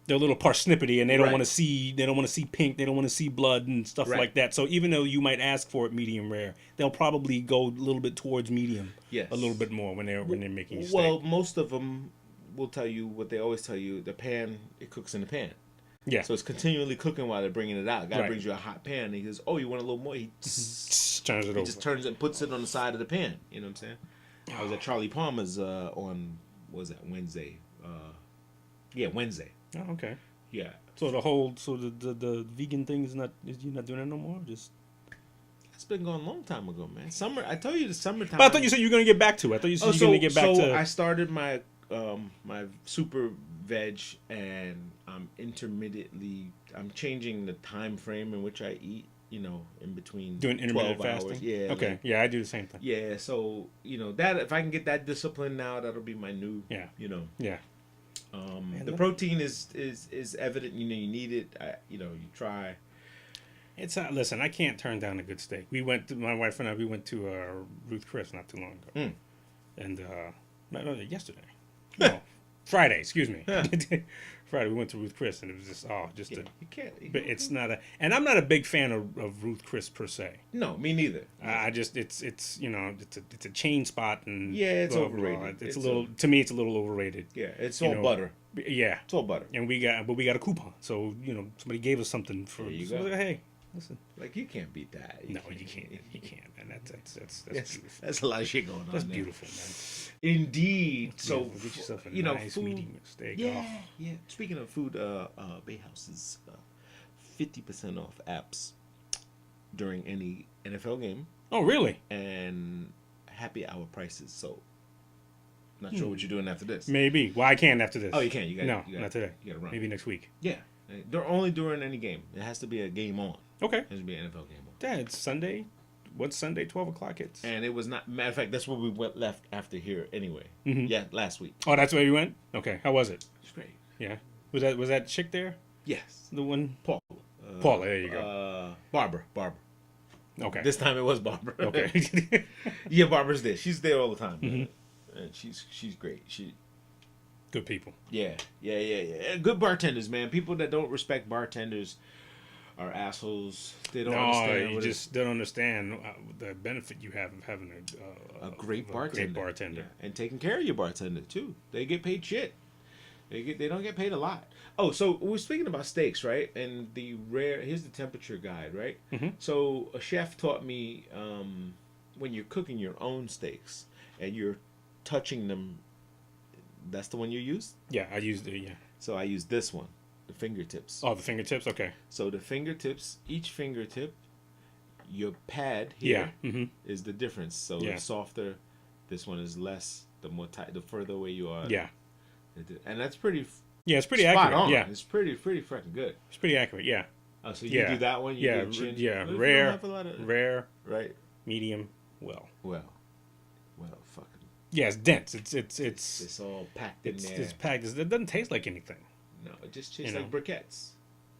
Speaker 2: they're a little parsnippity and they don't
Speaker 1: Right.
Speaker 2: want to see pink, they don't want to see blood and stuff
Speaker 1: Right.
Speaker 2: like that. So even though you might ask for it medium rare, they'll probably go a little bit towards medium.
Speaker 1: Yes.
Speaker 2: A little bit more when they're making your
Speaker 1: Well,
Speaker 2: steak.
Speaker 1: most of them will tell you what they always tell you. The pan, it cooks in the pan.
Speaker 2: Yeah.
Speaker 1: So it's continually cooking while they're bringing it out. Guy
Speaker 2: Right.
Speaker 1: brings you a hot pan. And he goes, "Oh, you want a little more?" He
Speaker 2: Turns it over.
Speaker 1: just turns it and puts it on the side of the pan. You know what I'm saying? I was at Charlie Palmer's on, what was that, Wednesday? Wednesday.
Speaker 2: Oh, okay.
Speaker 1: Yeah.
Speaker 2: So the vegan thing is you're not doing it no more? Just
Speaker 1: It's been going a long time ago, man. Summer. I told you the summertime.
Speaker 2: But I thought you said you were gonna get back to it. I thought you said you were gonna get back to
Speaker 1: I started my my super veg, and I'm changing the time frame in which I eat. You know, in between
Speaker 2: doing intermittent
Speaker 1: 12 hours.
Speaker 2: fasting.
Speaker 1: Yeah.
Speaker 2: Okay.
Speaker 1: like-
Speaker 2: Yeah, I do the same thing.
Speaker 1: yeah. So that if I can get that discipline now, that'll be my new.
Speaker 2: Yeah.
Speaker 1: You know.
Speaker 2: Yeah.
Speaker 1: The protein is evident. You know, you need it. You try.
Speaker 2: It's listen. I can't turn down a good steak. My wife and I. We went to Ruth Chris not too long ago, and no, yesterday. No, Friday. Excuse me. Friday. We went to Ruth Chris, and it was just
Speaker 1: You can't.
Speaker 2: But it's not and I'm not a big fan of Ruth Chris per se.
Speaker 1: No, me neither.
Speaker 2: I just it's it's a chain spot and
Speaker 1: Yeah, it's
Speaker 2: blah, blah, blah.
Speaker 1: overrated.
Speaker 2: It's a
Speaker 1: It's
Speaker 2: little to me. It's a little overrated.
Speaker 1: Yeah, it's
Speaker 2: You
Speaker 1: all
Speaker 2: know,
Speaker 1: butter.
Speaker 2: Yeah.
Speaker 1: It's all butter.
Speaker 2: And we got a coupon, so somebody gave us something for.
Speaker 1: There you
Speaker 2: so
Speaker 1: go.
Speaker 2: like, hey, listen.
Speaker 1: Like you can't beat that.
Speaker 2: No, you can't, and that's beautiful.
Speaker 1: That's a lot of shit going on.
Speaker 2: That's
Speaker 1: there.
Speaker 2: beautiful, man.
Speaker 1: Indeed. So
Speaker 2: Beautiful. Get yourself a nice
Speaker 1: food.
Speaker 2: medium steak.
Speaker 1: Yeah,
Speaker 2: Oh.
Speaker 1: yeah. Speaking of food, Bay House is 50% off apps during any NFL game
Speaker 2: Oh, really?
Speaker 1: and happy hour prices. So, not sure what you're doing after this.
Speaker 2: Maybe. Well, I can't after this.
Speaker 1: Oh, you can't. You got
Speaker 2: No, not today.
Speaker 1: You got to run.
Speaker 2: Maybe next week.
Speaker 1: Yeah, they're only during any game. It has to be a game on.
Speaker 2: Okay.
Speaker 1: It has to be an NFL game on.
Speaker 2: Yeah, it's Sunday. What's Sunday? 12 o'clock. It's.
Speaker 1: And it was not. Matter of fact, that's where we left after here anyway.
Speaker 2: Mhm.
Speaker 1: Yeah, last week.
Speaker 2: Oh, that's where you went. Okay. How was it?
Speaker 1: It's great.
Speaker 2: Yeah. Was that chick there?
Speaker 1: Yes.
Speaker 2: The one.
Speaker 1: Paul.
Speaker 2: Paula. There you go.
Speaker 1: Barbara.
Speaker 2: Okay.
Speaker 1: This time it was Barbara.
Speaker 2: Okay.
Speaker 1: Yeah, Barbara's there. She's there all the time.
Speaker 2: Mhm.
Speaker 1: And she's great.
Speaker 2: Good people.
Speaker 1: Yeah. Good bartenders, man. People that don't respect bartenders are assholes. They don't
Speaker 2: No,
Speaker 1: understand.
Speaker 2: you
Speaker 1: what
Speaker 2: just don't understand the benefit you have of having
Speaker 1: a great bartender.
Speaker 2: Great bartender.
Speaker 1: Yeah. And taking care of your bartender too. They get paid shit. They don't get paid a lot. Oh, so we're speaking about steaks, right? And here's the temperature guide, right?
Speaker 2: Mhm.
Speaker 1: So a chef taught me when you're cooking your own steaks and you're touching them, that's the one you use?
Speaker 2: Yeah, I used it. Yeah.
Speaker 1: So I use this one, the fingertips.
Speaker 2: Oh, the fingertips. Okay.
Speaker 1: So the fingertips, each fingertip, your pad here
Speaker 2: Yeah. Mm-hmm.
Speaker 1: is the difference. So
Speaker 2: Yeah.
Speaker 1: it's softer. This one is less. The more tight, the further away you are.
Speaker 2: Yeah.
Speaker 1: And that's pretty
Speaker 2: Yeah, it's pretty
Speaker 1: spot
Speaker 2: accurate.
Speaker 1: on.
Speaker 2: Yeah,
Speaker 1: It's pretty freaking good.
Speaker 2: it's pretty accurate. Yeah.
Speaker 1: Oh, so you
Speaker 2: Yeah.
Speaker 1: do that one? You
Speaker 2: Yeah.
Speaker 1: do chin.
Speaker 2: Yeah.
Speaker 1: What if you don't
Speaker 2: Rare.
Speaker 1: have a lot of-
Speaker 2: Rare.
Speaker 1: Right.
Speaker 2: Medium. Well.
Speaker 1: Well, fucking.
Speaker 2: Yeah, it's dense. It's
Speaker 1: It's all packed in there.
Speaker 2: it's packed. It doesn't taste like anything.
Speaker 1: No, it just tastes
Speaker 2: You
Speaker 1: like
Speaker 2: know.
Speaker 1: briquettes.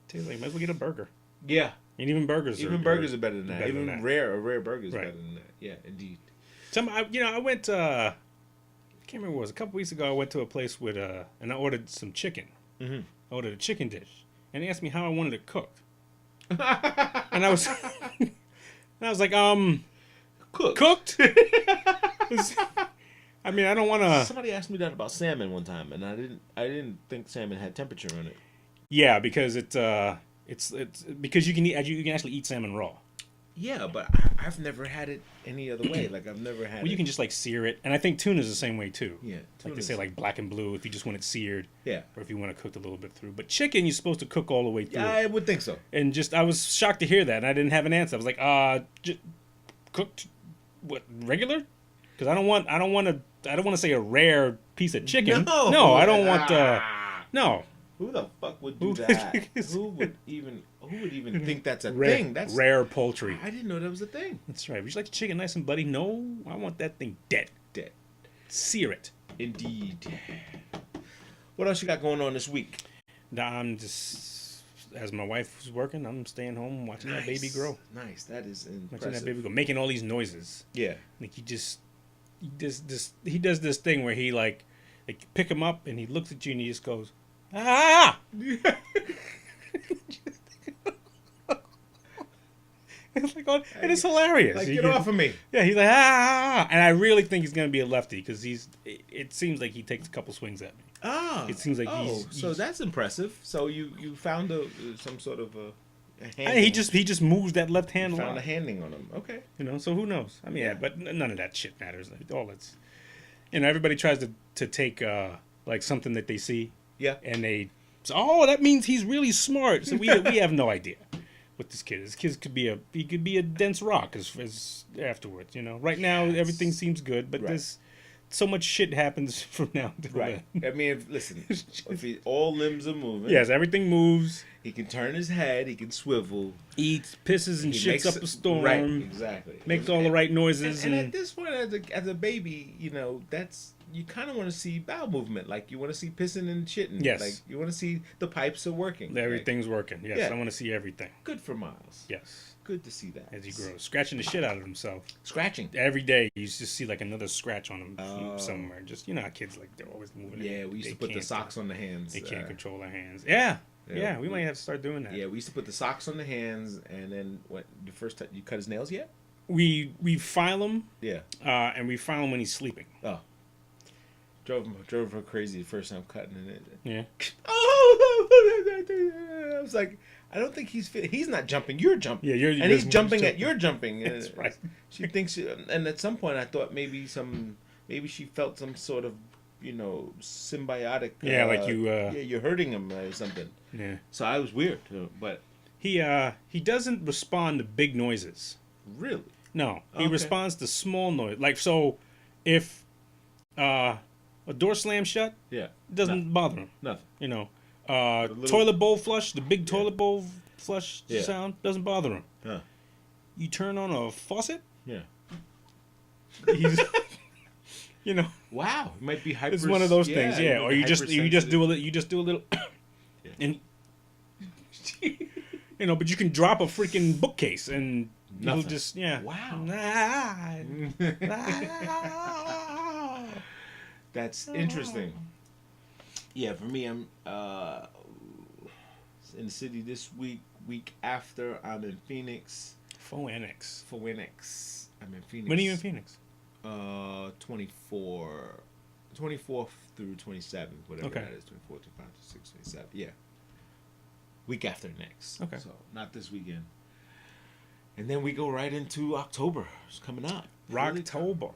Speaker 2: It tastes like might as well get a burger.
Speaker 1: Yeah.
Speaker 2: And even burgers.
Speaker 1: Even burgers are better than that.
Speaker 2: better
Speaker 1: Even
Speaker 2: than that.
Speaker 1: a rare burger is
Speaker 2: Right.
Speaker 1: better than that. Yeah, indeed.
Speaker 2: I went. I can't remember what it was. A couple weeks ago, I went to a place with and I ordered some chicken.
Speaker 1: Mm-hmm.
Speaker 2: I ordered a chicken dish, and they asked me how I wanted it cooked. And I was, and I was like,
Speaker 1: Cook.
Speaker 2: cooked. I mean, I don't want to.
Speaker 1: Somebody asked me that about salmon one time, and I didn't think salmon had temperature in it.
Speaker 2: Yeah, because it's because you can actually eat salmon raw.
Speaker 1: Yeah, but I've never had it any other way. Like I've never had.
Speaker 2: Well, you can just like sear it, and I think tuna's the same way too.
Speaker 1: Yeah,
Speaker 2: like they say, like black and blue if you just want it seared.
Speaker 1: Yeah.
Speaker 2: Or if you want it cooked a little bit through. But chicken, you're supposed to cook all the way through.
Speaker 1: Yeah, I would think so.
Speaker 2: And just I was shocked to hear that, and I didn't have an answer. I was like, cooked what regular? Because I don't want to say a rare piece of chicken. No, I don't want. No.
Speaker 1: Who the fuck would do that? Who would even think that's a thing? That's
Speaker 2: rare poultry.
Speaker 1: I didn't know that was a thing.
Speaker 2: That's right. Would you like the chicken nice and bloody? No, I want that thing dead.
Speaker 1: Dead.
Speaker 2: Sear it.
Speaker 1: Indeed. What else you got going on this week?
Speaker 2: I'm just, as my wife was working, I'm staying home watching that baby grow.
Speaker 1: Nice. That is impressive.
Speaker 2: Watching that baby grow, making all these noises.
Speaker 1: Yeah.
Speaker 2: Like he does this thing where he like pick him up and he looks at you and he just goes, ah! It's like, and it's hilarious.
Speaker 1: Like, get off of me.
Speaker 2: Yeah, he's like, ah! And I really think he's gonna be a lefty because it seems like he takes a couple swings at me.
Speaker 1: Ah,
Speaker 2: it seems like
Speaker 1: so that's impressive. So you found some sort of a hand.
Speaker 2: He just moves that left hand.
Speaker 1: Found a handing on him. Okay.
Speaker 2: So who knows? I mean, yeah, but none of that shit matters. All it's, everybody tries to take like something that they see.
Speaker 1: Yeah.
Speaker 2: And they, oh, that means he's really smart. So we have no idea what this kid is. This kid could be a dense rock as afterwards. Right now everything seems good, but there's so much shit happens from now to
Speaker 1: then. I mean, if all limbs are moving.
Speaker 2: Yes, everything moves.
Speaker 1: He can turn his head. He can swivel.
Speaker 2: Eats, pisses, and shits up a storm.
Speaker 1: Right, exactly.
Speaker 2: Makes all the right noises.
Speaker 1: And at this point, as a baby, that's. You kind of want to see bowel movement, like you want to see pissing and shitting.
Speaker 2: Yes.
Speaker 1: Like you want to see the pipes are working.
Speaker 2: Everything's working. Yes,
Speaker 1: yeah.
Speaker 2: I want to see everything.
Speaker 1: Good for Miles.
Speaker 2: Yes.
Speaker 1: Good to see that.
Speaker 2: As he grows, scratching the shit out of himself.
Speaker 1: Scratching
Speaker 2: every day. You just see like another scratch on him somewhere. Just how kids they're always moving.
Speaker 1: Yeah, we used to put the socks on the hands.
Speaker 2: They can't control their hands. Yeah. Yeah, we might have to start doing that.
Speaker 1: Yeah, we used to put the socks on the hands, and then the first time you cut his nails yet?
Speaker 2: We file them.
Speaker 1: Yeah.
Speaker 2: And we file him when he's sleeping.
Speaker 1: Oh. Drove her crazy the first time cutting it.
Speaker 2: Yeah.
Speaker 1: Oh, I was like, I don't think he's fit. He's not jumping. You're jumping.
Speaker 2: Yeah,
Speaker 1: and he's jumping at you're jumping.
Speaker 2: That's right.
Speaker 1: She thinks, and at some point I thought maybe she felt some sort of symbiotic.
Speaker 2: Yeah, like
Speaker 1: you're hurting him or something.
Speaker 2: Yeah.
Speaker 1: So I was weird, but
Speaker 2: he doesn't respond to big noises.
Speaker 1: Really?
Speaker 2: No, he responds to small noise. Like so, if a door slams shut,
Speaker 1: it
Speaker 2: doesn't bother him.
Speaker 1: Nothing.
Speaker 2: Toilet bowl flush, the big toilet bowl flush sound doesn't bother him.
Speaker 1: Huh.
Speaker 2: You turn on a faucet.
Speaker 1: Yeah.
Speaker 2: He's,
Speaker 1: Wow, it might be hyper.
Speaker 2: It's one of those things, yeah. Or you just do a little, and but you can drop a freaking bookcase and
Speaker 1: Nothing.
Speaker 2: He'll just
Speaker 1: Wow. That's interesting. Yeah, for me, I'm in the city this week. Week after, I'm in Phoenix.
Speaker 2: Phoenix.
Speaker 1: I'm in Phoenix.
Speaker 2: When are you in Phoenix?
Speaker 1: 24th through 27th, whatever that is. 24, 25, 26, 27. Yeah. Week after next.
Speaker 2: Okay.
Speaker 1: So not this weekend. And then we go right into October. It's coming up.
Speaker 2: Rocktober.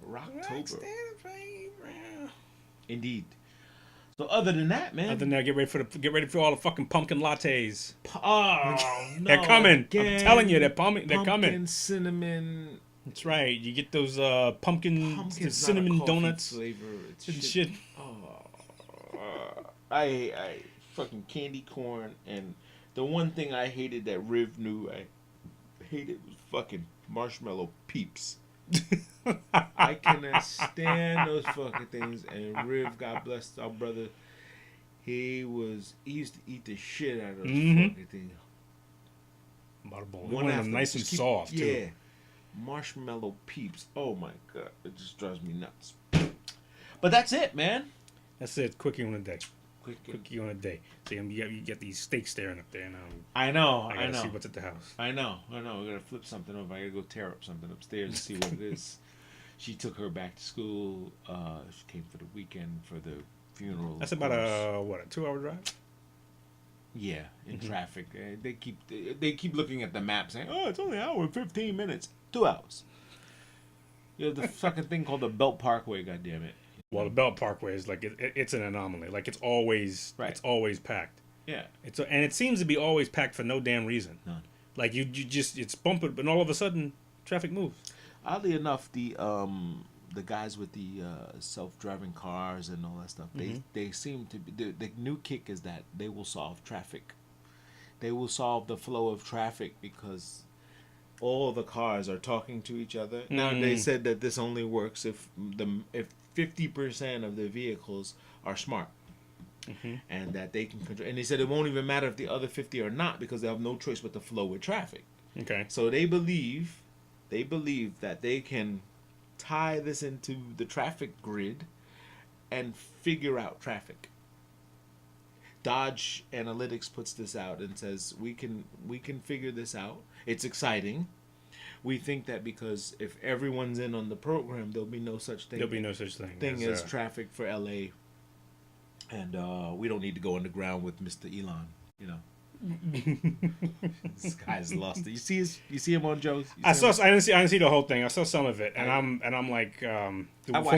Speaker 1: Indeed. So other than that, man.
Speaker 2: Other than that, get ready for all the fucking pumpkin lattes.
Speaker 1: Oh no!
Speaker 2: They're coming.
Speaker 1: Again.
Speaker 2: I'm telling you, they're coming.
Speaker 1: Pumpkin, cinnamon.
Speaker 2: That's right. You get those pumpkin cinnamon donuts
Speaker 1: flavor. It's
Speaker 2: and shit.
Speaker 1: I fucking candy corn, and the one thing I hated that Riv knew I hated was fucking marshmallow peeps. I cannot stand those fucking things. And Riv, God bless our brother, he used to eat the shit out of those fucking things.
Speaker 2: One of them nice and soft too.
Speaker 1: Yeah. Marshmallow peeps. Oh my god, it just drives me nuts. But that's it, man.
Speaker 2: That's it. Quickie on a day. Quickie on a day. See, you get these steaks staring up there, and
Speaker 1: I know.
Speaker 2: I gotta see what's at the house.
Speaker 1: I know. We gotta flip something over. I gotta go tear up something upstairs and see what it is. She took her back to school She came for the weekend for the funeral.
Speaker 2: That's
Speaker 1: of
Speaker 2: about
Speaker 1: course.
Speaker 2: a 2-hour drive.
Speaker 1: Yeah, in traffic. They keep looking at the map saying, "Oh, it's only an hour and 15 minutes, 2 hours." You have the fucking thing called the Belt Parkway. God damn it.
Speaker 2: Well, the Belt Parkway is like it's an anomaly. Like it's always packed.
Speaker 1: Yeah.
Speaker 2: And it seems to be always packed for no damn reason.
Speaker 1: None.
Speaker 2: Like you just it's bumping, but all of a sudden traffic moves.
Speaker 1: Oddly enough, the guys with the self-driving cars and all that stuff, they seem to be the new kick is that they will solve traffic. They will solve the flow of traffic because all the cars are talking to each other. Now they said that this only works if 50% of the vehicles are smart. And that they can control. And they said it won't even matter if the other 50 are not because they have no choice but to flow with traffic.
Speaker 2: Okay.
Speaker 1: So they believe that they can tie this into the traffic grid and figure out traffic. Dodge Analytics puts this out and says we can figure this out. It's exciting. We think that because if everyone's in on the program, there'll be no such thing.
Speaker 2: There'll be no such thing
Speaker 1: as traffic for LA. And we don't need to go underground with Mr. Elon, you know. This guy's lost it. You see him on Joe's?
Speaker 2: I didn't see the whole thing. I saw some of it, and I'm like, from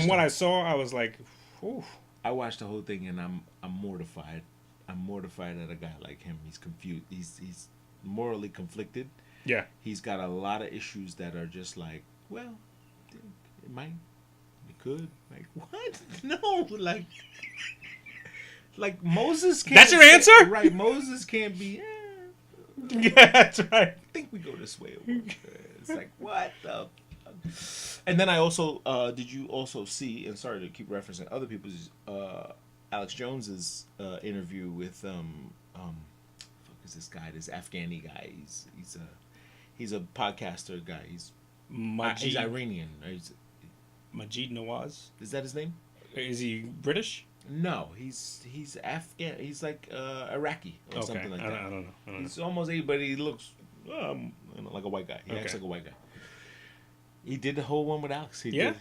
Speaker 2: what I saw, I was like, whew.
Speaker 1: I watched the whole thing, and I'm mortified. I'm mortified at a guy like him. He's confused. He's morally conflicted.
Speaker 2: Yeah.
Speaker 1: He's got a lot of issues that are just like, well, it might, it could, like what? No, like Moses can't.
Speaker 2: That's your answer?
Speaker 1: Right, Moses can't be.
Speaker 2: Yeah, that's right.
Speaker 1: I think we go this way. It's like, what the? And then I also, did you also see, and sorry to keep referencing other people's, Alex Jones's interview with, fuck is this guy, this Afghani guy. He's a podcaster guy. He's Iranian.
Speaker 2: Majid Nawaz?
Speaker 1: Is that his name?
Speaker 2: Is he British?
Speaker 1: No, he's Afghan. He's like Iraqi or something like that.
Speaker 2: I don't know.
Speaker 1: He's almost anybody. He looks like a white guy. He acts like a white guy. He did the whole one with Alex. He did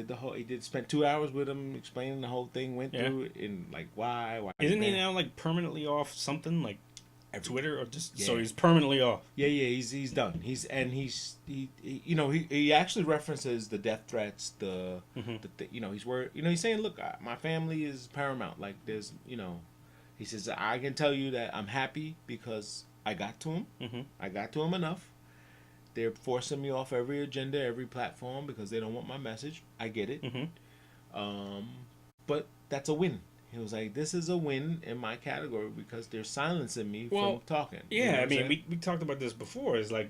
Speaker 1: the whole. He did spend 2 hours with him explaining the whole thing. Went through it and like why.
Speaker 2: Isn't he now like permanently off something like Twitter or just so he's permanently off?
Speaker 1: Yeah. He's done. He actually references the death threats. He's worried. He's saying, look, my family is paramount. Like there's he says I can tell you that I'm happy because I got to him. I got to him enough. They're forcing me off every agenda, every platform because they don't want my message. I get it. But that's a win. He was like, this is a win in my category because they're silencing me from talking.
Speaker 2: Yeah, I mean, we talked about this before. It's like,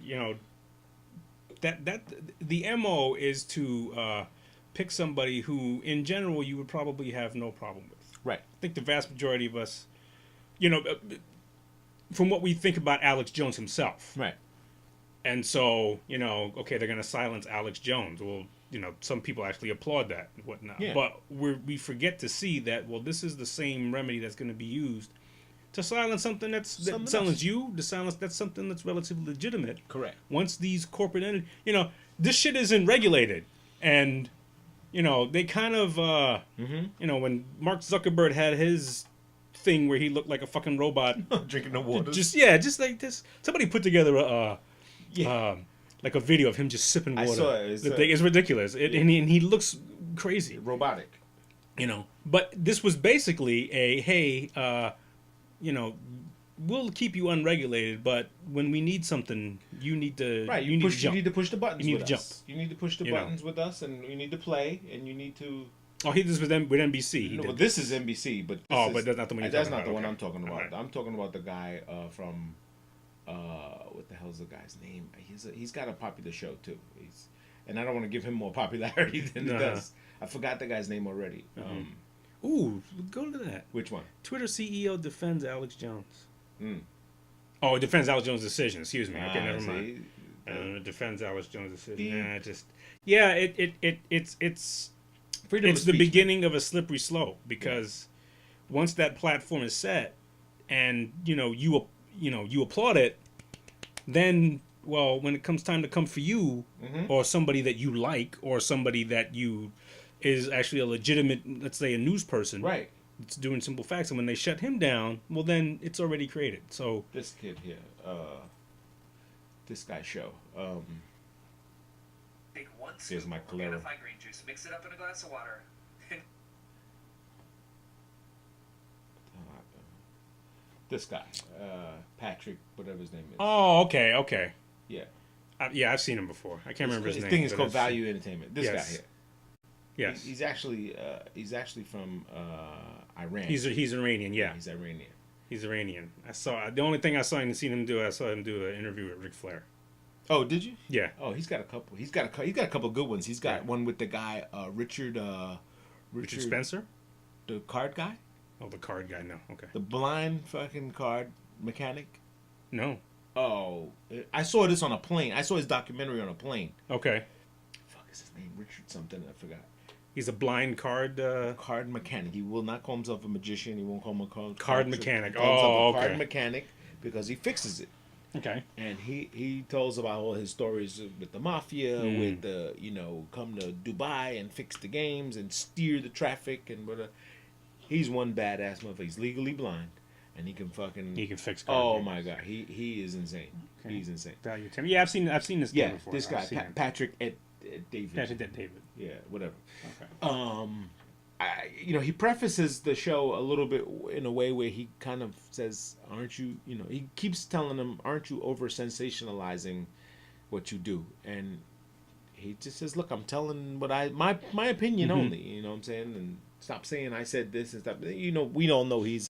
Speaker 2: that the MO is to pick somebody who, in general, you would probably have no problem with.
Speaker 1: Right.
Speaker 2: I think the vast majority of us, from what we think about Alex Jones himself.
Speaker 1: Right.
Speaker 2: And so, okay, they're going to silence Alex Jones. Well, some people actually applaud that and whatnot.
Speaker 1: Yeah.
Speaker 2: But we forget to see that, well, this is the same remedy that's going to be used to silence something that's something that's relatively legitimate.
Speaker 1: Correct.
Speaker 2: Once these corporate entities, this shit isn't regulated. And, they kind of, when Mark Zuckerberg had his thing where he looked like a fucking robot.
Speaker 1: Drinking the water.
Speaker 2: Just like this. Somebody put together like a video of him just sipping water.
Speaker 1: I saw it.
Speaker 2: It's ridiculous. And he looks crazy.
Speaker 1: Robotic.
Speaker 2: But this was basically we'll keep you unregulated, but when we need something, you need to
Speaker 1: you need to push the buttons.
Speaker 2: You need to jump.
Speaker 1: You need to push the buttons with us, and you need to play, and you need to.
Speaker 2: Oh, he did this with NBC.
Speaker 1: Well, this is NBC, but
Speaker 2: but that's not the one.
Speaker 1: That's not the one I'm talking about. Right. I'm talking about the guy from. What the hell's the guy's name? He's got a popular show too. And I don't want to give him more popularity than he does. I forgot the guy's name already.
Speaker 2: Ooh, go to that.
Speaker 1: Which one?
Speaker 2: Twitter CEO defends Alex Jones. Oh, defends Alex Jones' decision. Excuse me. Okay, never mind. Defends Alex Jones' decision. It's the beginning of a slippery slope because once that platform is set, and you applaud it, then when it comes time to come for you or somebody that you like or somebody that you is actually a legitimate, let's say, a news person.
Speaker 1: Right.
Speaker 2: It's doing simple facts, and when they shut him down, well, then it's already created. So
Speaker 1: this kid here, this guy show.
Speaker 3: Take one
Speaker 1: Here's
Speaker 3: scoop
Speaker 1: my
Speaker 3: of
Speaker 1: Calero.
Speaker 3: Organifi green juice, mix it up in a glass of water.
Speaker 1: This guy, Patrick, whatever his name is.
Speaker 2: oh, okay.
Speaker 1: Yeah.
Speaker 2: Yeah, I've seen him before. I can't remember his name.
Speaker 1: thing is
Speaker 2: but
Speaker 1: called
Speaker 2: I've
Speaker 1: Value Entertainment. This
Speaker 2: Yes.
Speaker 1: guy here.
Speaker 2: Yes,
Speaker 1: He's actually from Iran.
Speaker 2: he's Iranian. Yeah,
Speaker 1: He's Iranian.
Speaker 2: he's Iranian. I saw the only thing I saw him do. I saw him do an interview with Ric Flair.
Speaker 1: Oh, did you?
Speaker 2: Yeah,
Speaker 1: Oh, he's got a couple. He's got a couple good ones. He's got
Speaker 2: Yeah.
Speaker 1: one with the guy Richard
Speaker 2: Richard Spencer.
Speaker 1: the card guy,
Speaker 2: Oh, the card guy. No, okay,
Speaker 1: the blind fucking card mechanic.
Speaker 2: no,
Speaker 1: Oh, I saw this on a plane. I saw his documentary on a plane.
Speaker 2: okay.
Speaker 1: Fuck is his name? Richard something. I forgot.
Speaker 2: He's a blind card.
Speaker 1: Card mechanic. He will not call himself a magician. He won't call himself a
Speaker 2: Card mechanic.
Speaker 1: He calls himself
Speaker 2: Oh,
Speaker 1: a card
Speaker 2: okay.
Speaker 1: mechanic because he fixes it.
Speaker 2: Okay.
Speaker 1: And he tells about all his stories with the mafia, with the come to Dubai and fix the games and steer the traffic and whatever. He's one badass motherfucker. He's legally blind, and he can fucking.
Speaker 2: He can fix card
Speaker 1: Oh
Speaker 2: games.
Speaker 1: my god, he is insane.
Speaker 2: Okay.
Speaker 1: He's insane.
Speaker 2: Value Tim. Yeah, I've seen this guy
Speaker 1: Yeah,
Speaker 2: before.
Speaker 1: this guy
Speaker 2: I've seen him.
Speaker 1: Patrick at David.
Speaker 2: Patrick David.
Speaker 1: Yeah, whatever.
Speaker 2: Okay.
Speaker 1: He prefaces the show a little bit in a way where he kind of says, "Aren't you?" He keeps telling them, "Aren't you over sensationalizing what you do?" And he just says, "Look, I'm telling what my opinion only." You know what I'm saying? And stop saying I said this and stuff. We all know he's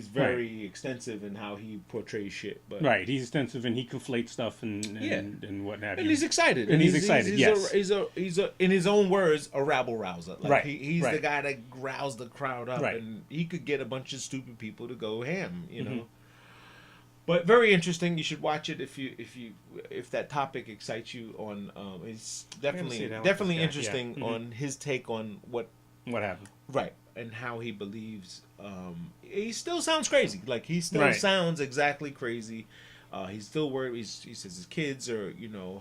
Speaker 1: very extensive in how he portrays shit, but
Speaker 2: Right, he's extensive and he conflates stuff and
Speaker 1: Yeah.
Speaker 2: and what have
Speaker 1: and
Speaker 2: you.
Speaker 1: he's excited.
Speaker 2: And he's excited, yes.
Speaker 1: He's a in his own words, a rabble rouser. Like
Speaker 2: Right,
Speaker 1: he's the
Speaker 2: right.
Speaker 1: guy that roused the crowd up,
Speaker 2: Right.
Speaker 1: and he could get a bunch of stupid people to go ham. You know.
Speaker 2: Mm-hmm.
Speaker 1: But very interesting. You should watch it if that topic excites you. On it's
Speaker 2: see
Speaker 1: definitely
Speaker 2: it. I like
Speaker 1: definitely
Speaker 2: this guy.
Speaker 1: interesting
Speaker 2: Yeah. Mhm.
Speaker 1: on his take on what
Speaker 2: What happened?
Speaker 1: right and how he believes. He still sounds crazy. Like he still
Speaker 2: Right.
Speaker 1: sounds exactly crazy. He's still worried. He says his kids are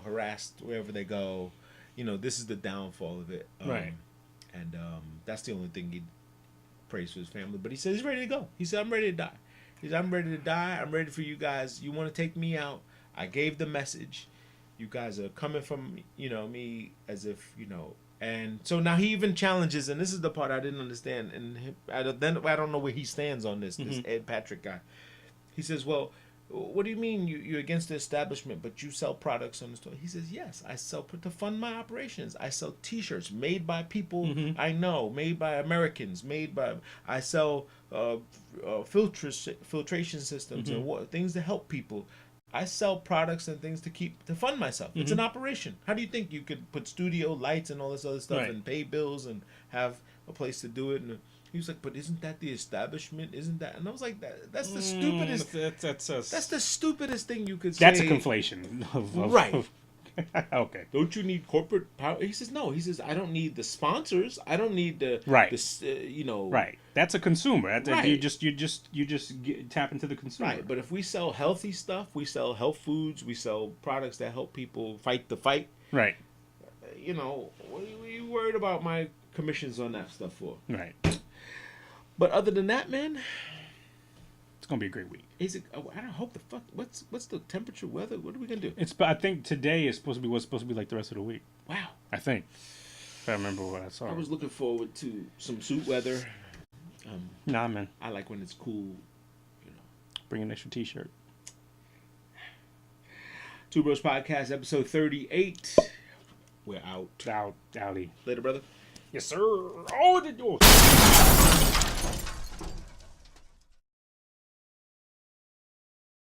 Speaker 1: harassed wherever they go. This is the downfall of it.
Speaker 2: Right.
Speaker 1: And that's the only thing he prays for his family. But he says he's ready to go. He said, "I'm ready to die." He said, "I'm ready to die. I'm ready for you guys. You want to take me out? I gave the message. You guys are coming from me as if And so now he even challenges, and this is the part I didn't understand. And I don't know where he stands on this. This Ed Patrick guy. He says, "Well, what do you mean you're against the establishment, but you sell products on the store?" He says, "Yes, I sell to fund my operations. I sell T-shirts made by people I know, made by Americans, I sell filtration systems and things to help people. I sell products and things to fund myself. It's an operation. How do you think you could put studio lights and all this other stuff
Speaker 2: Right.
Speaker 1: and pay bills and have a place to do it?" And he was like, "But isn't that the establishment? Isn't that?" And I was like, "That's the stupidest. That's the stupidest thing you could say."
Speaker 2: That's a conflation.
Speaker 1: Right.
Speaker 2: Okay.
Speaker 1: Don't you need corporate power? He says, "No." He says, "I don't need the sponsors. I don't need the
Speaker 2: Right.
Speaker 1: Right.
Speaker 2: That's a consumer.
Speaker 1: Right.
Speaker 2: You just tap into the consumer.
Speaker 1: Right. But if we sell healthy stuff, we sell health foods, we sell products that help people fight the fight.
Speaker 2: Right.
Speaker 1: What are you worried about my commissions on that stuff for?
Speaker 2: Right.
Speaker 1: But other than that, man,
Speaker 2: It's gonna be a great week.
Speaker 1: I don't hope the fuck. What's the temperature, weather? What are we gonna do?
Speaker 2: I think today is supposed to be what's supposed to be like the rest of the week.
Speaker 1: Wow.
Speaker 2: I think. If I remember what I saw.
Speaker 1: I was looking forward to some suit weather.
Speaker 2: Nah, man.
Speaker 1: I like when it's cool.
Speaker 2: Bring an extra T-shirt.
Speaker 1: Two Bros Podcast, episode 38. We're out.
Speaker 2: Outie.
Speaker 1: Later, brother.
Speaker 2: Yes, sir. Oh,